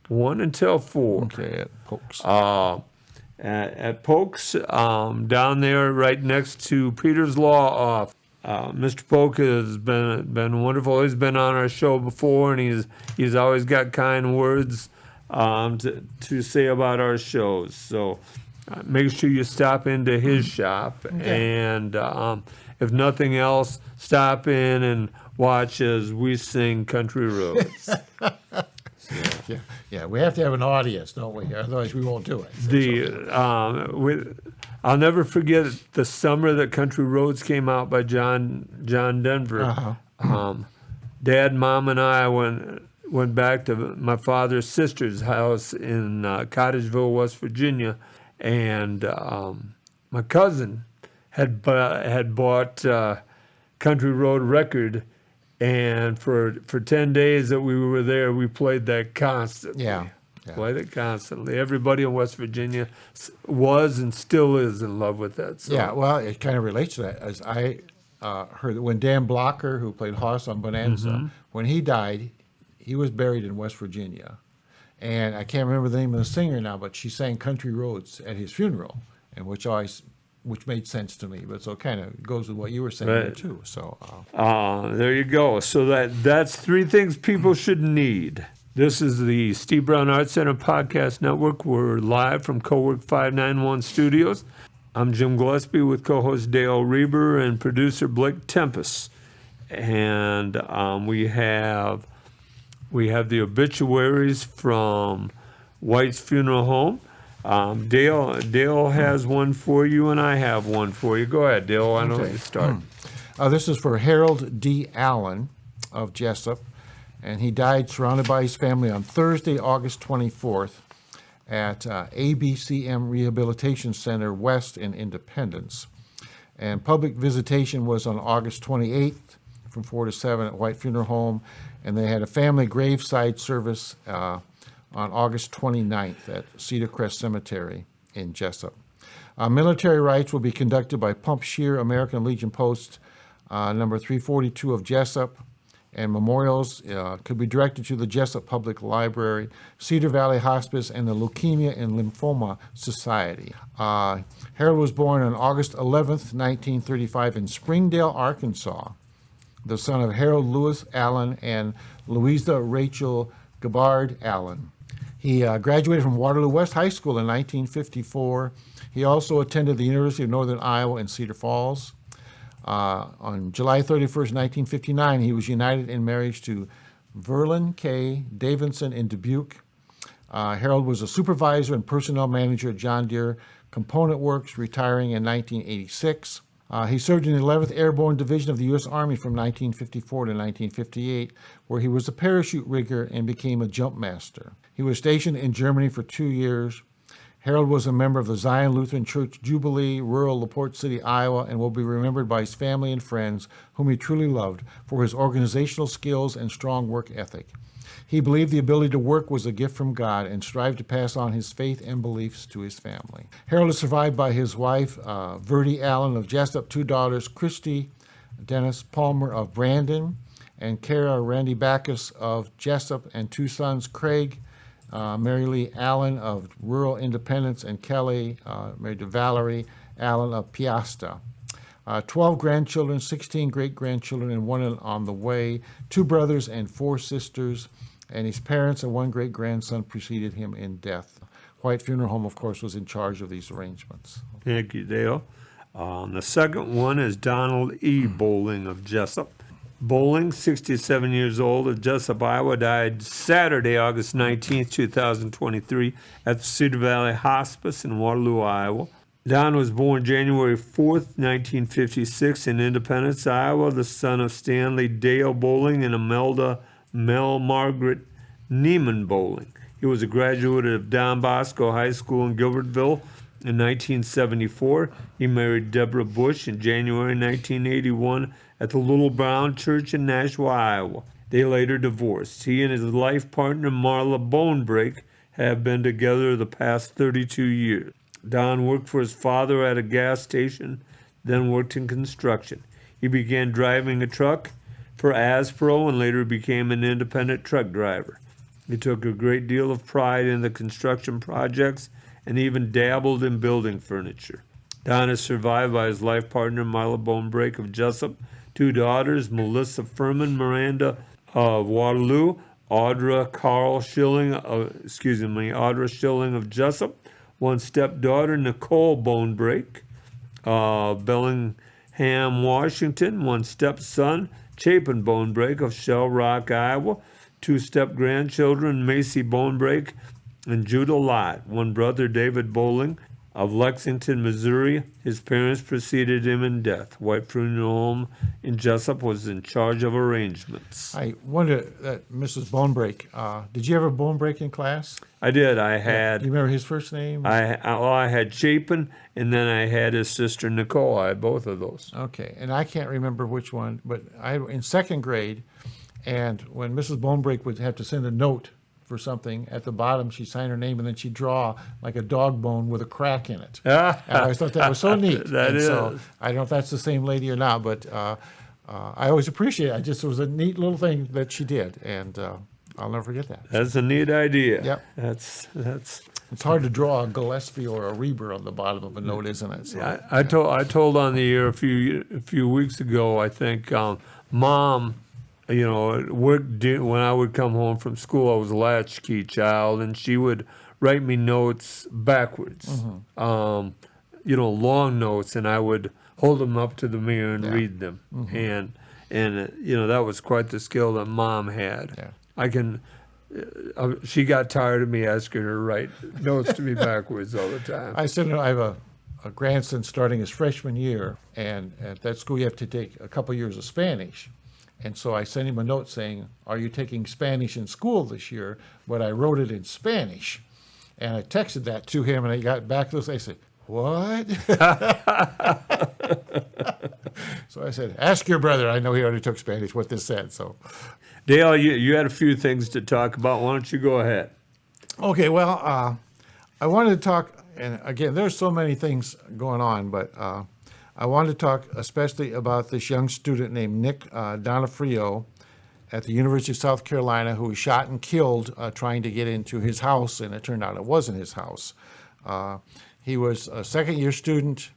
1 until 4. Okay, at Pokes. At Polk's, down there right next to Peter's Law Office. Mr. Polk has been wonderful. He's been on our show before, and he's always got kind words to say about our shows. So make sure you stop into his shop, and if nothing else, stop in and watch as we sing Country Roads. Yeah, we have to have an audience, don't we? Otherwise, we won't do it. I'll never forget the summer that Country Roads came out by John Denver. Dad, Mom, and I went back to my father's sister's house in Cottageville, West Virginia, and my cousin had bought Country Road record. And for 10 days that we were there, we played that constantly. Yeah. Played it constantly. Everybody in West Virginia was and still is in love with that song. Yeah, well, it kind of relates to that. As I heard that when Dan Blocker, who played Hoss on Bonanza, when he died, he was buried in West Virginia. And I can't remember the name of the singer now, but she sang Country Roads at his funeral, and which made sense to me. But so it kind of goes with what you were saying there, too. So there you go. So that's three things people should need. This is the Steve Brown Arts Center Podcast Network. We're live from Cowork 591 Studios. I'm Jim Gillespie with co-host Dale Rueber and producer Blake Tempus. And we have the obituaries from White's Funeral Home. Dale has one for you, and I have one for you. Go ahead, Dale. Why don't you start? this is for Harold D. Allen of Jesup, and he died surrounded by his family on Thursday, August 24th at ABCM Rehabilitation Center West in Independence. And public visitation was on August 28th from 4 to 7 at White Funeral Home, and they had a family graveside service on August 29th at Cedar Crest Cemetery in Jesup. Military rites will be conducted by Pump Shear American Legion Post number 342 of Jesup, and memorials could be directed to the Jesup Public Library, Cedar Valley Hospice, and the Leukemia and Lymphoma Society. Harold was born on August 11th, 1935 in Springdale, Arkansas, the son of Harold Lewis Allen and Louisa Rachel Gabbard Allen. He graduated from Waterloo West High School in 1954. He also attended the University of Northern Iowa in Cedar Falls. On July 31st, 1959, he was united in marriage to Verlin K. Davidson in Dubuque. Harold was a supervisor and personnel manager at John Deere Component Works, retiring in 1986. He served in the 11th Airborne Division of the U.S. Army from 1954 to 1958, where he was a parachute rigger and became a jump master. He was stationed in Germany for 2 years. Harold was a member of the Zion Lutheran Church Jubilee, rural LaPorte City, Iowa, and will be remembered by his family and friends, whom he truly loved, for his organizational skills and strong work ethic. He believed the ability to work was a gift from God and strived to pass on his faith and beliefs to his family. Harold is survived by his wife, Verdi Allen of Jesup, 2 daughters, Christy Dennis Palmer of Brandon, and Kara Randy Backus of Jesup, and 2 sons, Craig Mary Lee Allen of Rural Independence, and Kelly, married to Valerie Allen of Piasta. 12 grandchildren, 16 great-grandchildren, and one on the way, 2 brothers and 4 sisters, and his parents and 1 great-grandson preceded him in death. White Funeral Home, of course, was in charge of these arrangements. Thank you, Dale. The second one is Donald E. Bowling of Jesup. Bowling, 67 years old, of Jesup, Iowa, died Saturday, August 19, 2023, at the Cedar Valley Hospice in Waterloo, Iowa. Don was born January 4th, 1956, in Independence, Iowa, the son of Stanley Dale Bowling and Imelda Mel Margaret Neiman Bowling. He was a graduate of Don Bosco High School in Gilbertville in 1974. He married Deborah Bush in January 1981 at the Little Brown Church in Nashua, Iowa. They later divorced. He and his life partner, Marla Bonebreak, have been together the past 32 years. Don worked for his father at a gas station, then worked in construction. He began driving a truck for Aspro and later became an independent truck driver. He took a great deal of pride in the construction projects and even dabbled in building furniture. Don is survived by his life partner, Marla Bonebreak of Jesup, 2 daughters, Melissa Furman Miranda of Waterloo, Audra Schilling of Jesup, 1 stepdaughter, Nicole Bonebreak of Bellingham, Washington, 1 stepson, Chapin Bonebreak of Shell Rock, Iowa, 2 step-grandchildren, Macy Bonebreak and Judah Lott, 1 brother, David Bowling of Lexington, Missouri. His parents preceded him in death. White Funeral Home in Jesup was in charge of arrangements. I wonder, Mrs. Bonebreak, did you ever Bonebreak in class? I did. I had. Do you remember his first name? I had Chapin, and then I had his sister Nicole. I had both of those. Okay, and I can't remember which one, but in 2nd grade, and when Mrs. Bonebreak would have to send a note for something, at the bottom she'd sign her name and then she'd draw like a dog bone with a crack in it. And I always thought that was so neat. That and is. So I don't know if that's the same lady or not, but I always appreciate it. It was a neat little thing that she did, and I'll never forget that. That's a neat idea. Yep. That's. It's hard to draw a Gillespie or a Rueber on the bottom of a note, isn't it? So, I told on the air a few weeks ago. I think Mom, when I would come home from school, I was a latchkey child, and she would write me notes backwards, long notes, and I would hold them up to the mirror and read them, and that was quite the skill that Mom had. Yeah. She got tired of me asking her to write notes to me backwards all the time. I have a grandson starting his freshman year, and at that school you have to take a couple years of Spanish. And so I sent him a note saying, "Are you taking Spanish in school this year?" But I wrote it in Spanish. And I texted that to him, and I got back to us. I said, "What?" So I said, "Ask your brother. I know he already took Spanish, what this said." So, Dale, you had a few things to talk about. Why don't you go ahead? okay, well, I wanted to talk, and again, there's so many things going on, but I wanted to talk especially about this young student named Nick Donofrio at the University of South Carolina who was shot and killed trying to get into his house, and it turned out it wasn't his house. He was a second-year student.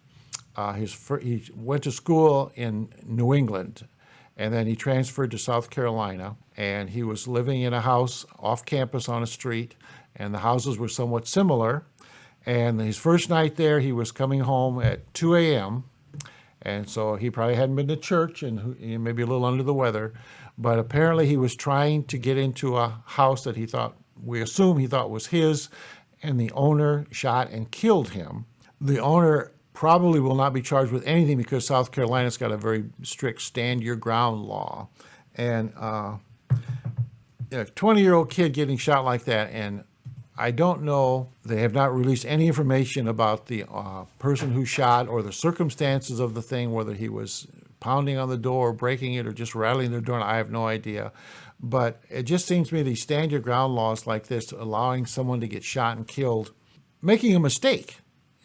He went to school in New England, and then he transferred to South Carolina, and he was living in a house off campus on a street, and the houses were somewhat similar. And his first night there, he was coming home at 2 a.m., and so he probably hadn't been to church and maybe a little under the weather, but apparently he was trying to get into a house that we assume he thought was his, and the owner shot and killed him. The owner probably will not be charged with anything because South Carolina's got a very strict stand your ground law. And a 20-year-old kid getting shot like that, and I don't know, they have not released any information about the person who shot or the circumstances of the thing, whether he was pounding on the door, breaking it, or just rattling the door. I have no idea. But it just seems to me these stand your ground laws like this, allowing someone to get shot and killed, making a mistake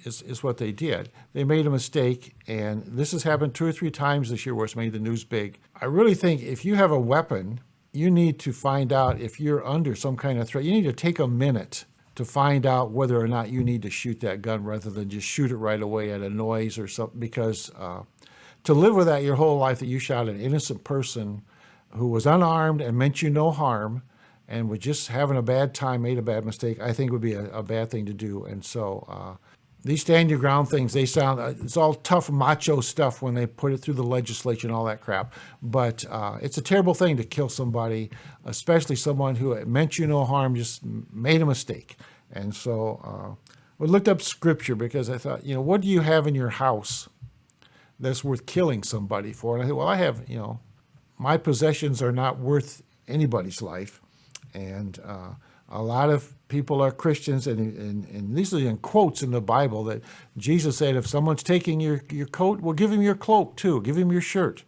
is what they did. They made a mistake, and this has happened 2 or 3 times this year where it's made the news big. I really think if you have a weapon, you need to find out if you're under some kind of threat. You need to take a minute to find out whether or not you need to shoot that gun rather than just shoot it right away at a noise or something. Because to live with that your whole life, that you shot an innocent person who was unarmed and meant you no harm and was just having a bad time, made a bad mistake, I think would be a bad thing to do. And so these stand your ground things, they sound, it's all tough macho stuff when they put it through the legislature and all that crap. But it's a terrible thing to kill somebody, especially someone who meant you no harm, just made a mistake. And so we looked up scripture because I thought, what do you have in your house that's worth killing somebody for? And I thought, well, I have, my possessions are not worth anybody's life. And a lot of people are Christians, and these are in quotes in the Bible that Jesus said, if someone's taking your coat, well, give him your cloak too, give him your shirt.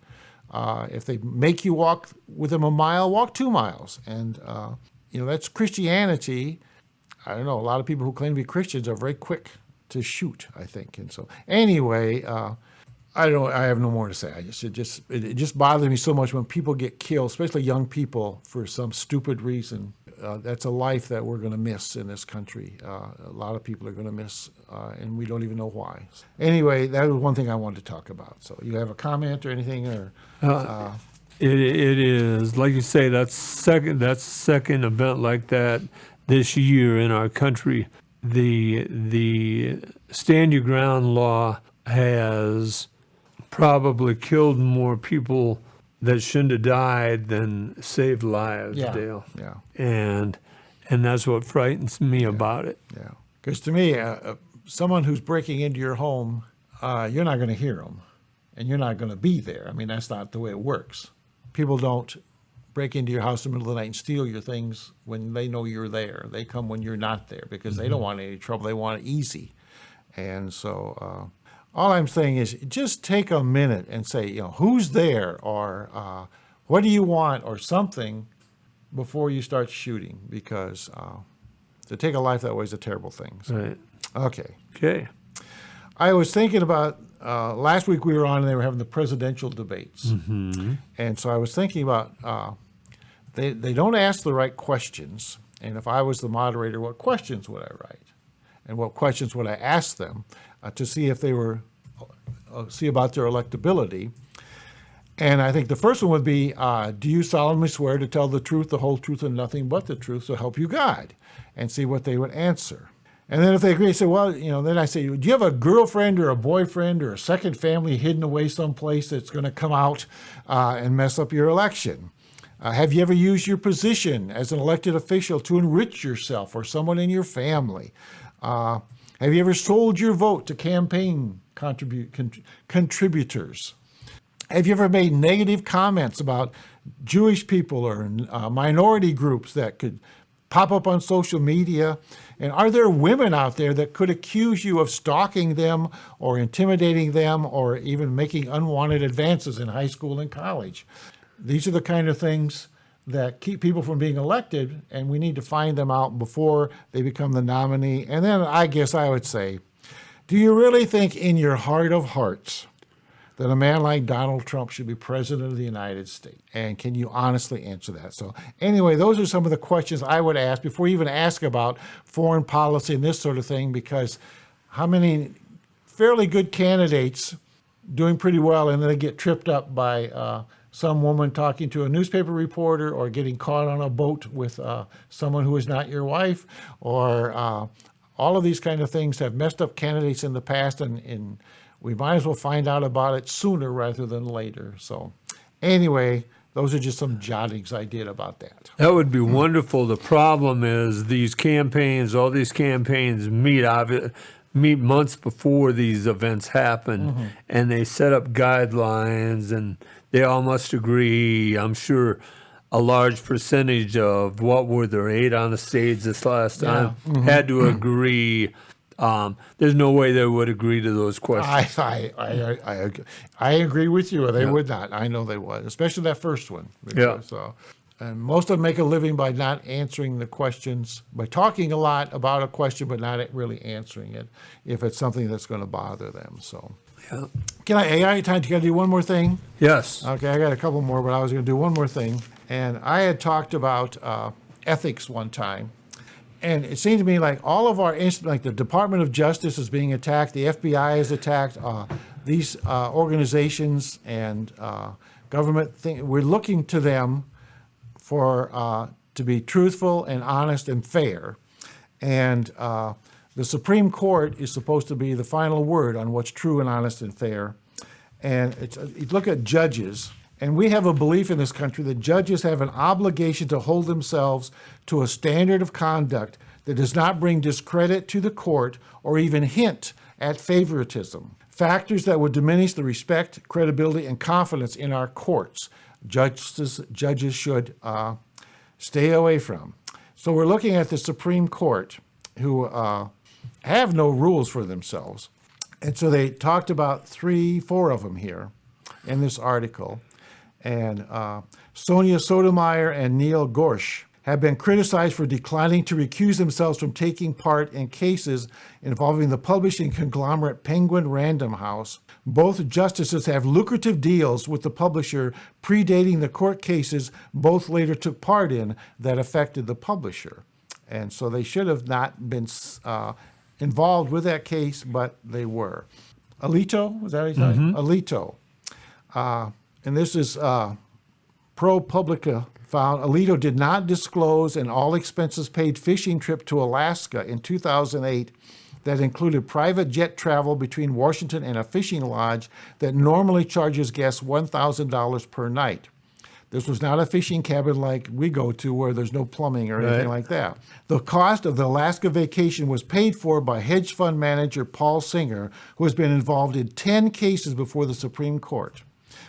If they make you walk with them a mile, walk 2 miles. And, that's Christianity. I don't know, a lot of people who claim to be Christians are very quick to shoot, I think. And so anyway, I have no more to say. It just bothers me so much when people get killed, especially young people, for some stupid reason. That's a life that we're going to miss in this country. A lot of people are going to miss, and we don't even know why. Anyway, that was one thing I wanted to talk about. So you have a comment or anything? Or It is, like you say, that's second event like that this year in our country. The stand your ground law has probably killed more people that shouldn't have died than saved lives, Dale. Yeah. And that's what frightens me about it. Yeah. Because to me, someone who's breaking into your home, you're not going to hear them, and you're not going to be there. I mean, that's not the way it works. People don't break into your house in the middle of the night and steal your things when they know you're there. They come when you're not there because they don't want any trouble. They want it easy. And so all I'm saying is just take a minute and say, who's there, or what do you want, or something before you start shooting, because to take a life that way is a terrible thing. So. Right. Okay. I was thinking about, last week we were on and they were having the presidential debates. Mm-hmm. And so I was thinking about, they don't ask the right questions. And if I was the moderator, what questions would I write? And what questions would I ask them to see if they were, see about their electability? And I think the first one would be, do you solemnly swear to tell the truth, the whole truth, and nothing but the truth, so help you God? And see what they would answer. And then if they agree, I say, well, then I say, do you have a girlfriend or a boyfriend or a second family hidden away someplace that's going to come out and mess up your election? Have you ever used your position as an elected official to enrich yourself or someone in your family? Have you ever sold your vote to campaign contributors? Have you ever made negative comments about Jewish people or minority groups that could pop up on social media? And are there women out there that could accuse you of stalking them or intimidating them or even making unwanted advances in high school and college? These are the kind of things that keep people from being elected, and we need to find them out before they become the nominee. And then I guess I would say, do you really think in your heart of hearts that a man like Donald Trump should be president of the United States? And can you honestly answer that? So anyway, those are some of the questions I would ask before you even ask about foreign policy and this sort of thing, because how many fairly good candidates doing pretty well and then they get tripped up by some woman talking to a newspaper reporter or getting caught on a boat with someone who is not your wife, or all of these kind of things have messed up candidates in the past, and we might as well find out about it sooner rather than later. So anyway, those are just some jottings I did about that. That would be wonderful. The problem is these campaigns, all these campaigns meet months before these events happen, and they set up guidelines, and they all must agree. I'm sure a large percentage of what were there, 8 on the stage this last time, had to agree. There's no way they would agree to those questions. I agree with you. They would not. I know they would, especially that first one. Because, and most of them make a living by not answering the questions, by talking a lot about a question but not really answering it if it's something that's going to bother them. So, can I do one more thing? Yes. Okay, I got a couple more, but I was going to do one more thing. And I had talked about ethics one time. And it seemed to me like all of our, like the Department of Justice is being attacked, the FBI is attacked, these organizations and government we're looking to them for to be truthful and honest and fair. And the Supreme Court is supposed to be the final word on what's true and honest and fair. And you look at judges, and we have a belief in this country that judges have an obligation to hold themselves to a standard of conduct that does not bring discredit to the court or even hint at favoritism. Factors that would diminish the respect, credibility, and confidence in our courts. Judges should stay away from. So we're looking at the Supreme Court, who have no rules for themselves. And so they talked about 4 of them here in this article. And Sonia Sotomayor and Neil Gorsuch have been criticized for declining to recuse themselves from taking part in cases involving the publishing conglomerate Penguin Random House. Both justices have lucrative deals with the publisher predating the court cases both later took part in that affected the publisher. And so they should have not been involved with that case, but they were. Alito, was that what he said? Alito. And this is ProPublica found Alito did not disclose an all expenses paid fishing trip to Alaska in 2008 that included private jet travel between Washington and a fishing lodge that normally charges guests $1,000 per night. This was not a fishing cabin like we go to where there's no plumbing or anything like that. The cost of the Alaska vacation was paid for by hedge fund manager Paul Singer, who has been involved in 10 cases before the Supreme Court.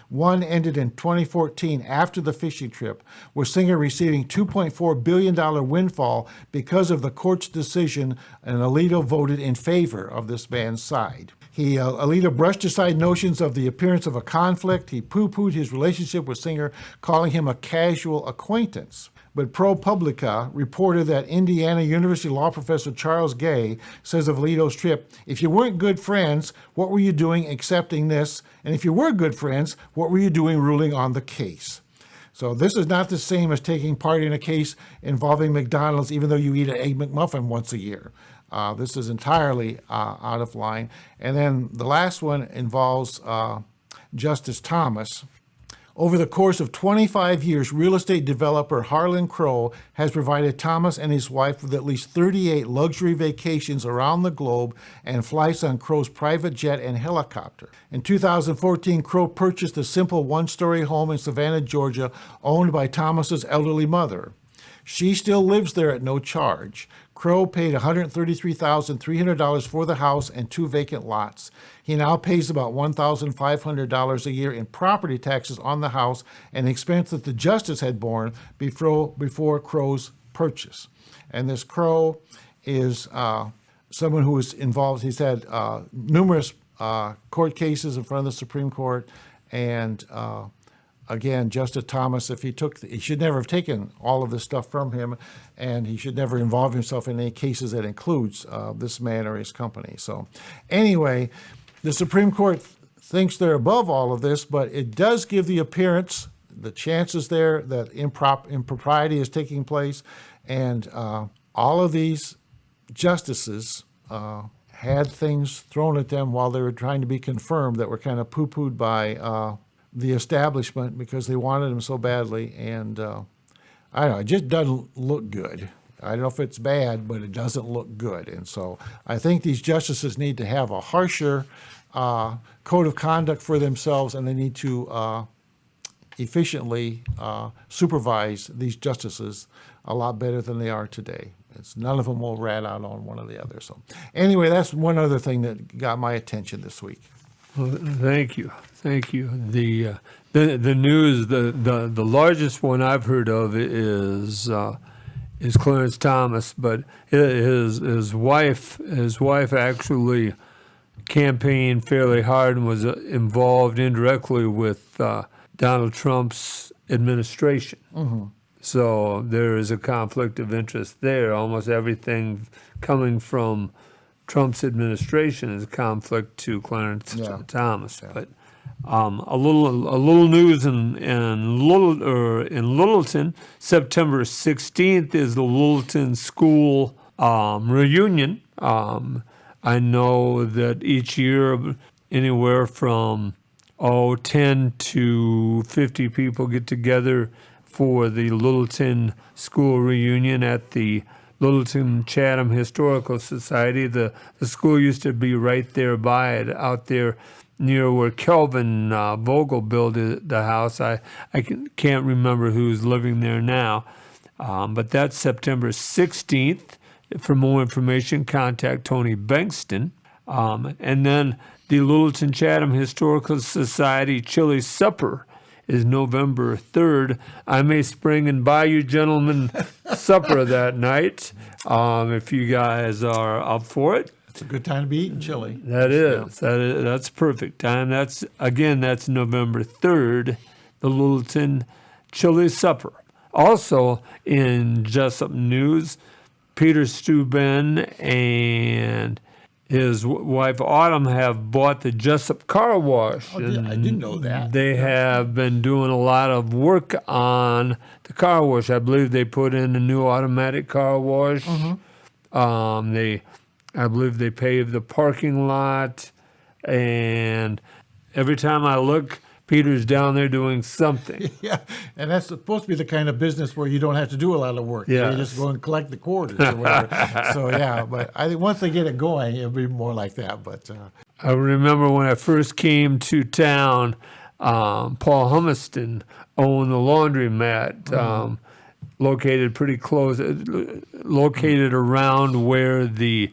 One ended in 2014 after the fishing trip, with Singer receiving $2.4 billion windfall because of the court's decision, and Alito voted in favor of this man's side. Alito brushed aside notions of the appearance of a conflict. He poo-pooed his relationship with Singer, calling him a casual acquaintance. But ProPublica reported that Indiana University law professor Charles Gay says of Alito's trip, if you weren't good friends, what were you doing accepting this? And if you were good friends, what were you doing ruling on the case? So this is not the same as taking part in a case involving McDonald's, even though you eat an Egg McMuffin once a year. This is entirely out of line. And then the last one involves Justice Thomas. Over the course of 25 years, real estate developer Harlan Crow has provided Thomas and his wife with at least 38 luxury vacations around the globe and flights on Crow's private jet and helicopter. In 2014, Crow purchased a simple one-story home in Savannah, Georgia, owned by Thomas's elderly mother. She still lives there at no charge. Crow paid $133,300 for the house and 2 vacant lots. He now pays about $1,500 a year in property taxes on the house, an expense that the justice had borne before Crow's purchase. And this Crow is someone who is involved. He's had numerous court cases in front of the Supreme Court, and again, Justice Thomas, he should never have taken all of this stuff from him, and he should never involve himself in any cases that includes this man or his company. So anyway, the Supreme Court thinks they're above all of this, but it does give the appearance, the chances there that impropriety is taking place, and all of these justices had things thrown at them while they were trying to be confirmed that were kind of poo-pooed by the establishment because they wanted him so badly, and I don't know, it just doesn't look good. I don't know if it's bad, but it doesn't look good. And so I think these justices need to have a harsher code of conduct for themselves, and they need to efficiently supervise these justices a lot better than they are today. None of them will rat out on one or the other. So anyway, that's one other thing that got my attention this week. Well, thank you. The news, the largest one I've heard of is Clarence Thomas, but his wife actually campaigned fairly hard and was involved indirectly with Donald Trump's administration. Mm-hmm. So there is a conflict of interest there. Almost everything coming from Trump's administration is a conflict to Clarence Thomas. Yeah. But A little news in Littleton. September 16th is the Littleton School reunion. I know that each year anywhere from 10 to 50 people get together for the Littleton School reunion at the Littleton Chatham Historical Society. The school used to be right there by it, out there near where Kelvin Vogel built the house. I can't remember who's living there now, but that's September 16th. For more information, contact Tony Bankston. And then the Littleton Chatham Historical Society Chili Supper is November 3rd. I may spring and buy you gentlemen supper that night if you guys are up for it. It's a good time to be eating chili. That's perfect time. That's November 3rd, the Littleton Chili Supper. Also in Jesup news, Peter Steuben and his wife Autumn have bought the Jesup car wash. Oh, yeah, I didn't know that. They have been doing a lot of work on the car wash. I believe they put in a new automatic car wash. I believe they paved the parking lot, and every time I look, Peter's down there doing something. Yeah, and that's supposed to be the kind of business where you don't have to do a lot of work. Yes. You just go and collect the quarters or whatever. So, yeah, but I think once they get it going, it'll be more like that. But I remember when I first came to town, Paul Humiston owned the laundromat, located pretty close, located around where the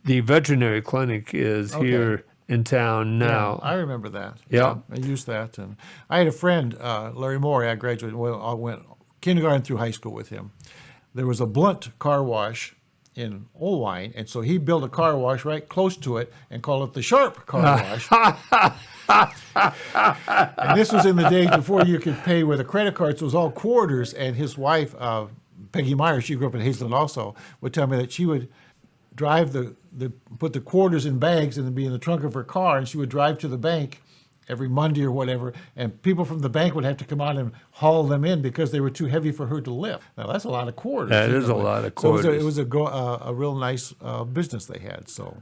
veterinary clinic is here in town now. yeah, I remember that. Yeah. I used that. And I had a friend, Larry Morey, I graduated, I went kindergarten through high school with him. There was a Blunt car wash in Oldwine, and so he built a car wash right close to it and called it the Sharp car wash. And this was in the days before you could pay with a credit card, so it was all quarters. And his wife, Peggy Meyer, she grew up in Hazelton also, would tell me that she would drive put the quarters in bags and then be in the trunk of her car, and she would drive to the bank every Monday or whatever, and people from the bank would have to come out and haul them in because they were too heavy for her to lift. Now that's a lot of quarters. That is a lot of quarters. So it was a real nice business they had. So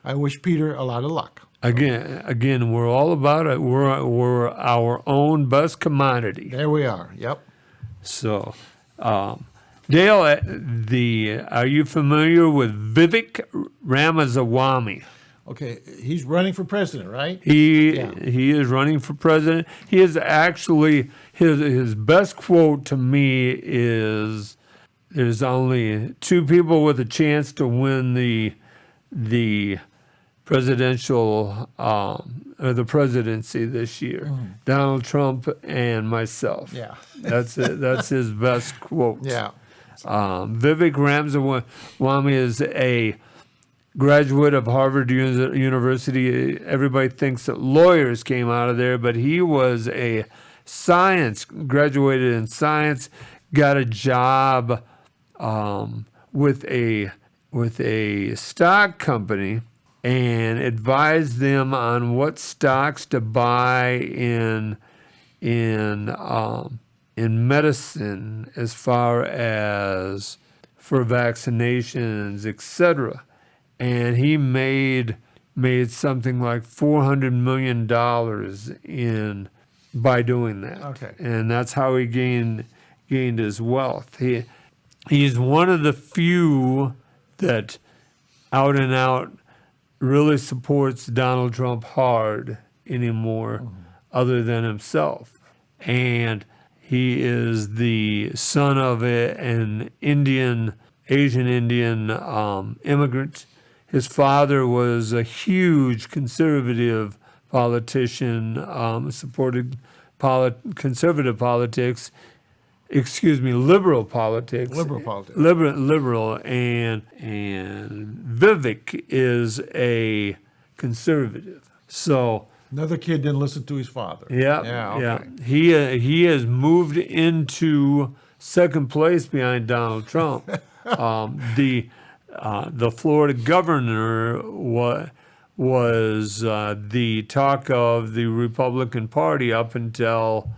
I wish Peter a lot of luck. Again, we're all about it. We're our own best commodity. There we are. Yep. So, Dale, are you familiar with Vivek Ramaswamy? Okay, he's running for president, right? He is running for president. He is actually his best quote to me is, "There's only two people with a chance to win the presidential or the presidency this year: Donald Trump and myself." Yeah. That's it. That's his best quote. Yeah. Vivek Ramaswamy is a graduate of Harvard University. Everybody thinks that lawyers came out of there, but he was graduated in science, got a job with a stock company and advised them on what stocks to buy in medicine as far as for vaccinations, etc. And he made something like $400 million by doing that. Okay. And that's how he gained his wealth. He's one of the few that out and out really supports Donald Trump hard anymore, other than himself. And he is the son of an Asian Indian immigrant. His father was a huge conservative politician, supported conservative politics. Liberal politics. Liberal politics. Liberal, and Vivek is a conservative. So Another kid didn't listen to his father. yeah. Okay. He has moved into second place behind Donald Trump. The Florida governor was the talk of the Republican Party up until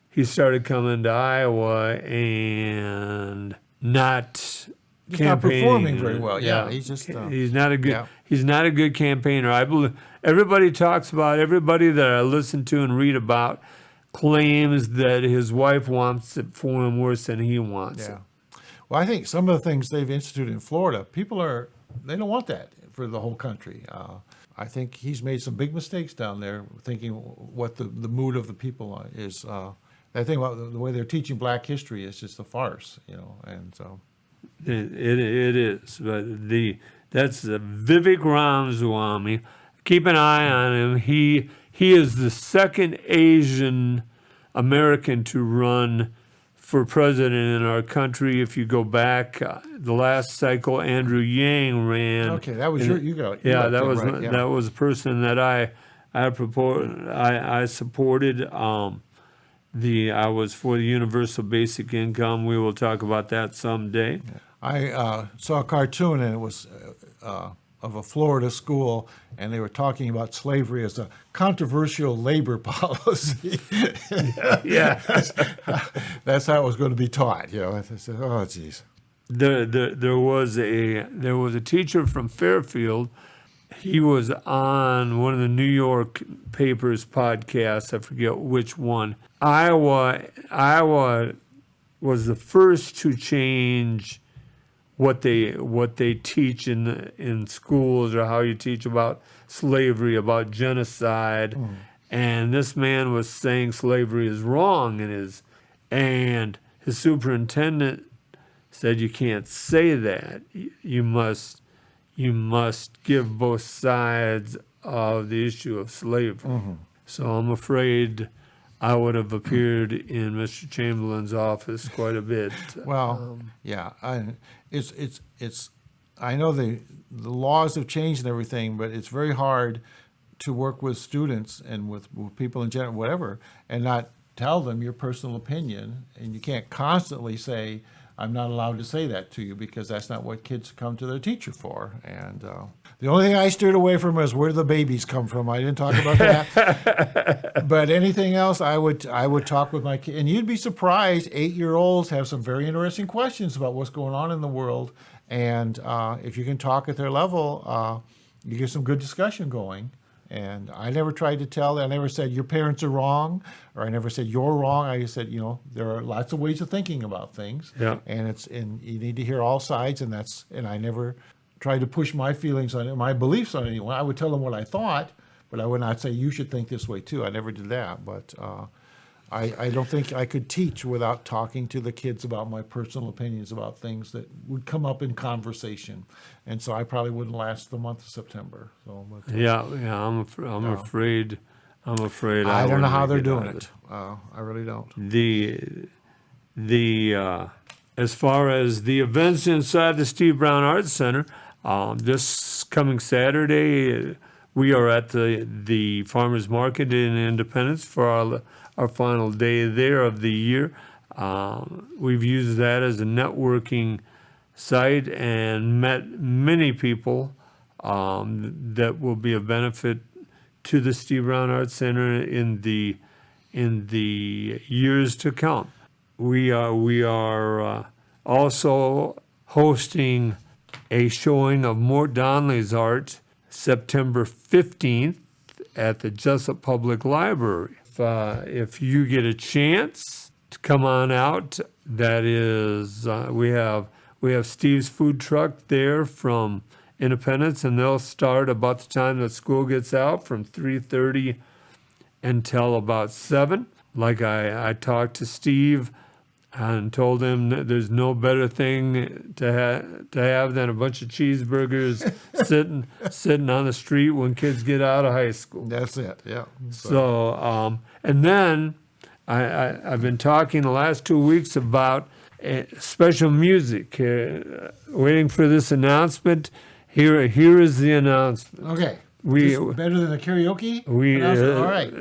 he started coming to Iowa and not He's not campaigning. performing very well. Yeah, he's just. he's not a good. yeah. He's not a good campaigner. I believe everybody talks about, everybody that I listen to and read about claims that his wife wants it for him worse than he wants it. Yeah. Well, I think some of the things they've instituted in Florida, they don't want that for the whole country. I think he's made some big mistakes down there, thinking what the mood of the people is. I think about the way they're teaching Black history is just a farce, and so. It is, but that's Vivek Ramaswamy. Keep an eye on him. He is the second Asian American to run for president in our country. If you go back, the last cycle, Andrew Yang ran. Okay, that was you got. Yeah, that was right, that was a person that I supported. I was for the universal basic income. We will talk about that someday. I saw a cartoon, and it was of a Florida school, and they were talking about slavery as a controversial labor policy. Yeah. That's how it was going to be taught. I said, oh, geez. There was a teacher from Fairfield. He was on one of the New York papers podcasts. I forget which one. Iowa was the first to change what they teach in schools, or how you teach about slavery, about genocide. And this man was saying slavery is wrong, and his superintendent said, you can't say that. You must give both sides of the issue of slavery. So I'm afraid I would have appeared in Mr. Chamberlain's office quite a bit. Well, yeah, it's. I know the laws have changed and everything, but it's very hard to work with students and with people in general, whatever, and not tell them your personal opinion. And you can't constantly say, I'm not allowed to say that to you, because that's not what kids come to their teacher for. And the only thing I steered away from is where the babies come from. I didn't talk about that. But anything else, I would talk with my kid. And you'd be surprised, 8-year-olds have some very interesting questions about what's going on in the world. And if you can talk at their level, you get some good discussion going. And I never tried to tell. I never said your parents are wrong, or I never said you're wrong. I just said, there are lots of ways of thinking about things. Yeah. And you need to hear all sides. And I never tried to push my feelings on it, my beliefs on anyone. I would tell them what I thought, but I would not say you should think this way too. I never did that. But I don't think I could teach without talking to the kids about my personal opinions about things that would come up in conversation. And so I probably wouldn't last the month of September. So, but, Yeah, I'm afraid. I don't know how wouldn't they're make doing out of it. I really don't. The as far as the events inside the Steve Brown Arts Center, this coming Saturday, we are at the Farmers Market in Independence for our final day there of the year. We've used that as a networking site and met many people that will be of benefit to the Steve Brown Arts Center in the years to come. We are also hosting a showing of Mort Donnelly's art September 15th at the Jesup Public Library. If you get a chance to come on out, that is, we have Steve's food truck there from Independence, and they'll start about the time that school gets out, from 3:30 until about 7. Like I talked to Steve and told him that there's no better thing to have than a bunch of cheeseburgers sitting on the street when kids get out of high school. That's it, yeah. So, and then I've been talking the last 2 weeks about special music. Waiting for this announcement. Here is the announcement. Okay. Just better than the karaoke? All right.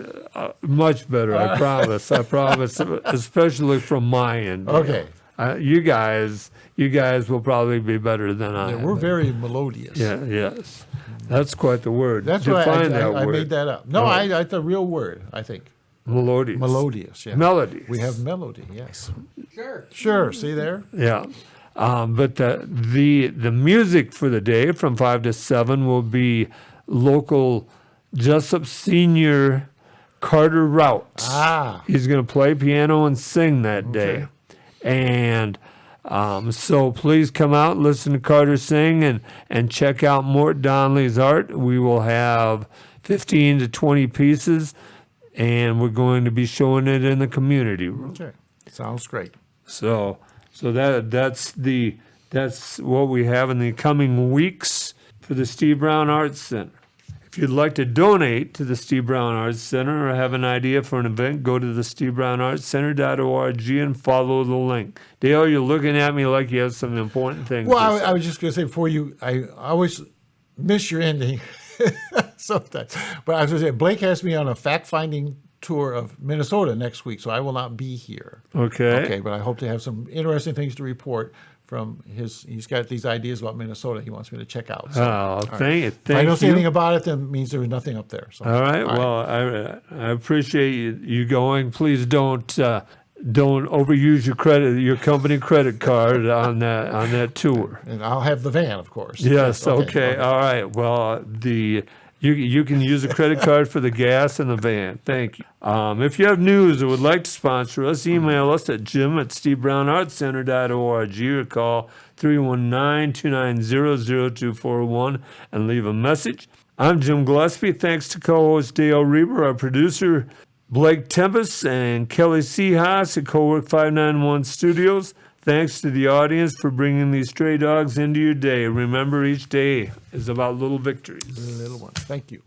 Much better, I promise. I promise, especially from my end. Okay. You guys will probably be better than I Yeah, am. we're very melodious. Yeah, yes. That's quite the word. That's why Define that I word. made that up. No, it's a real word, I think. Melodious. Melodious, yeah. Melodies. We have melody, yes. Sure. Sure, see there? Yeah. But the music for the day from 5 to 7 will be local Jesup senior Carter Routes. Ah. He's going to play piano and sing that day. Okay. And so please come out, listen to Carter sing, and check out Mort Donnelly's art. We will have 15 to 20 pieces, and we're going to be showing it in the community room. Okay, sounds great. So that's what we have in the coming weeks for the Steve Brown Arts Center. If you'd like to donate to the Steve Brown Arts Center or have an idea for an event, go to the SteveBrownArtsCenter.org and follow the link. Dale, you're looking at me like you have some important things. Well, to say. I was just going to say before I always miss your ending sometimes. But I was going to say, Blake has me on a fact-finding tour of Minnesota next week, so I will not be here. Okay. Okay, but I hope to have some interesting things to report from he's got these ideas about Minnesota he wants me to check out. So, Oh, thank if I don't say you. anything about it, then it means there was nothing up there. So. All right. Well, I appreciate you going. Please don't overuse your company credit card on that tour. And I'll have the van, of course. Yes. Okay. All right. Well, you can use a credit card for the gas in the van. Thank you. If you have news or would like to sponsor us, email us at jim@stevebrownartscenter.org or call 319-290-0241 and leave a message. I'm Jim Gillespie. Thanks to co-host Dale Rueber, our producer Blake Tempus, and Kelly Seahaas at Cowork 591 Studios. Thanks to the audience for bringing these stray dogs into your day. Remember, each day is about little victories. Little one. Thank you.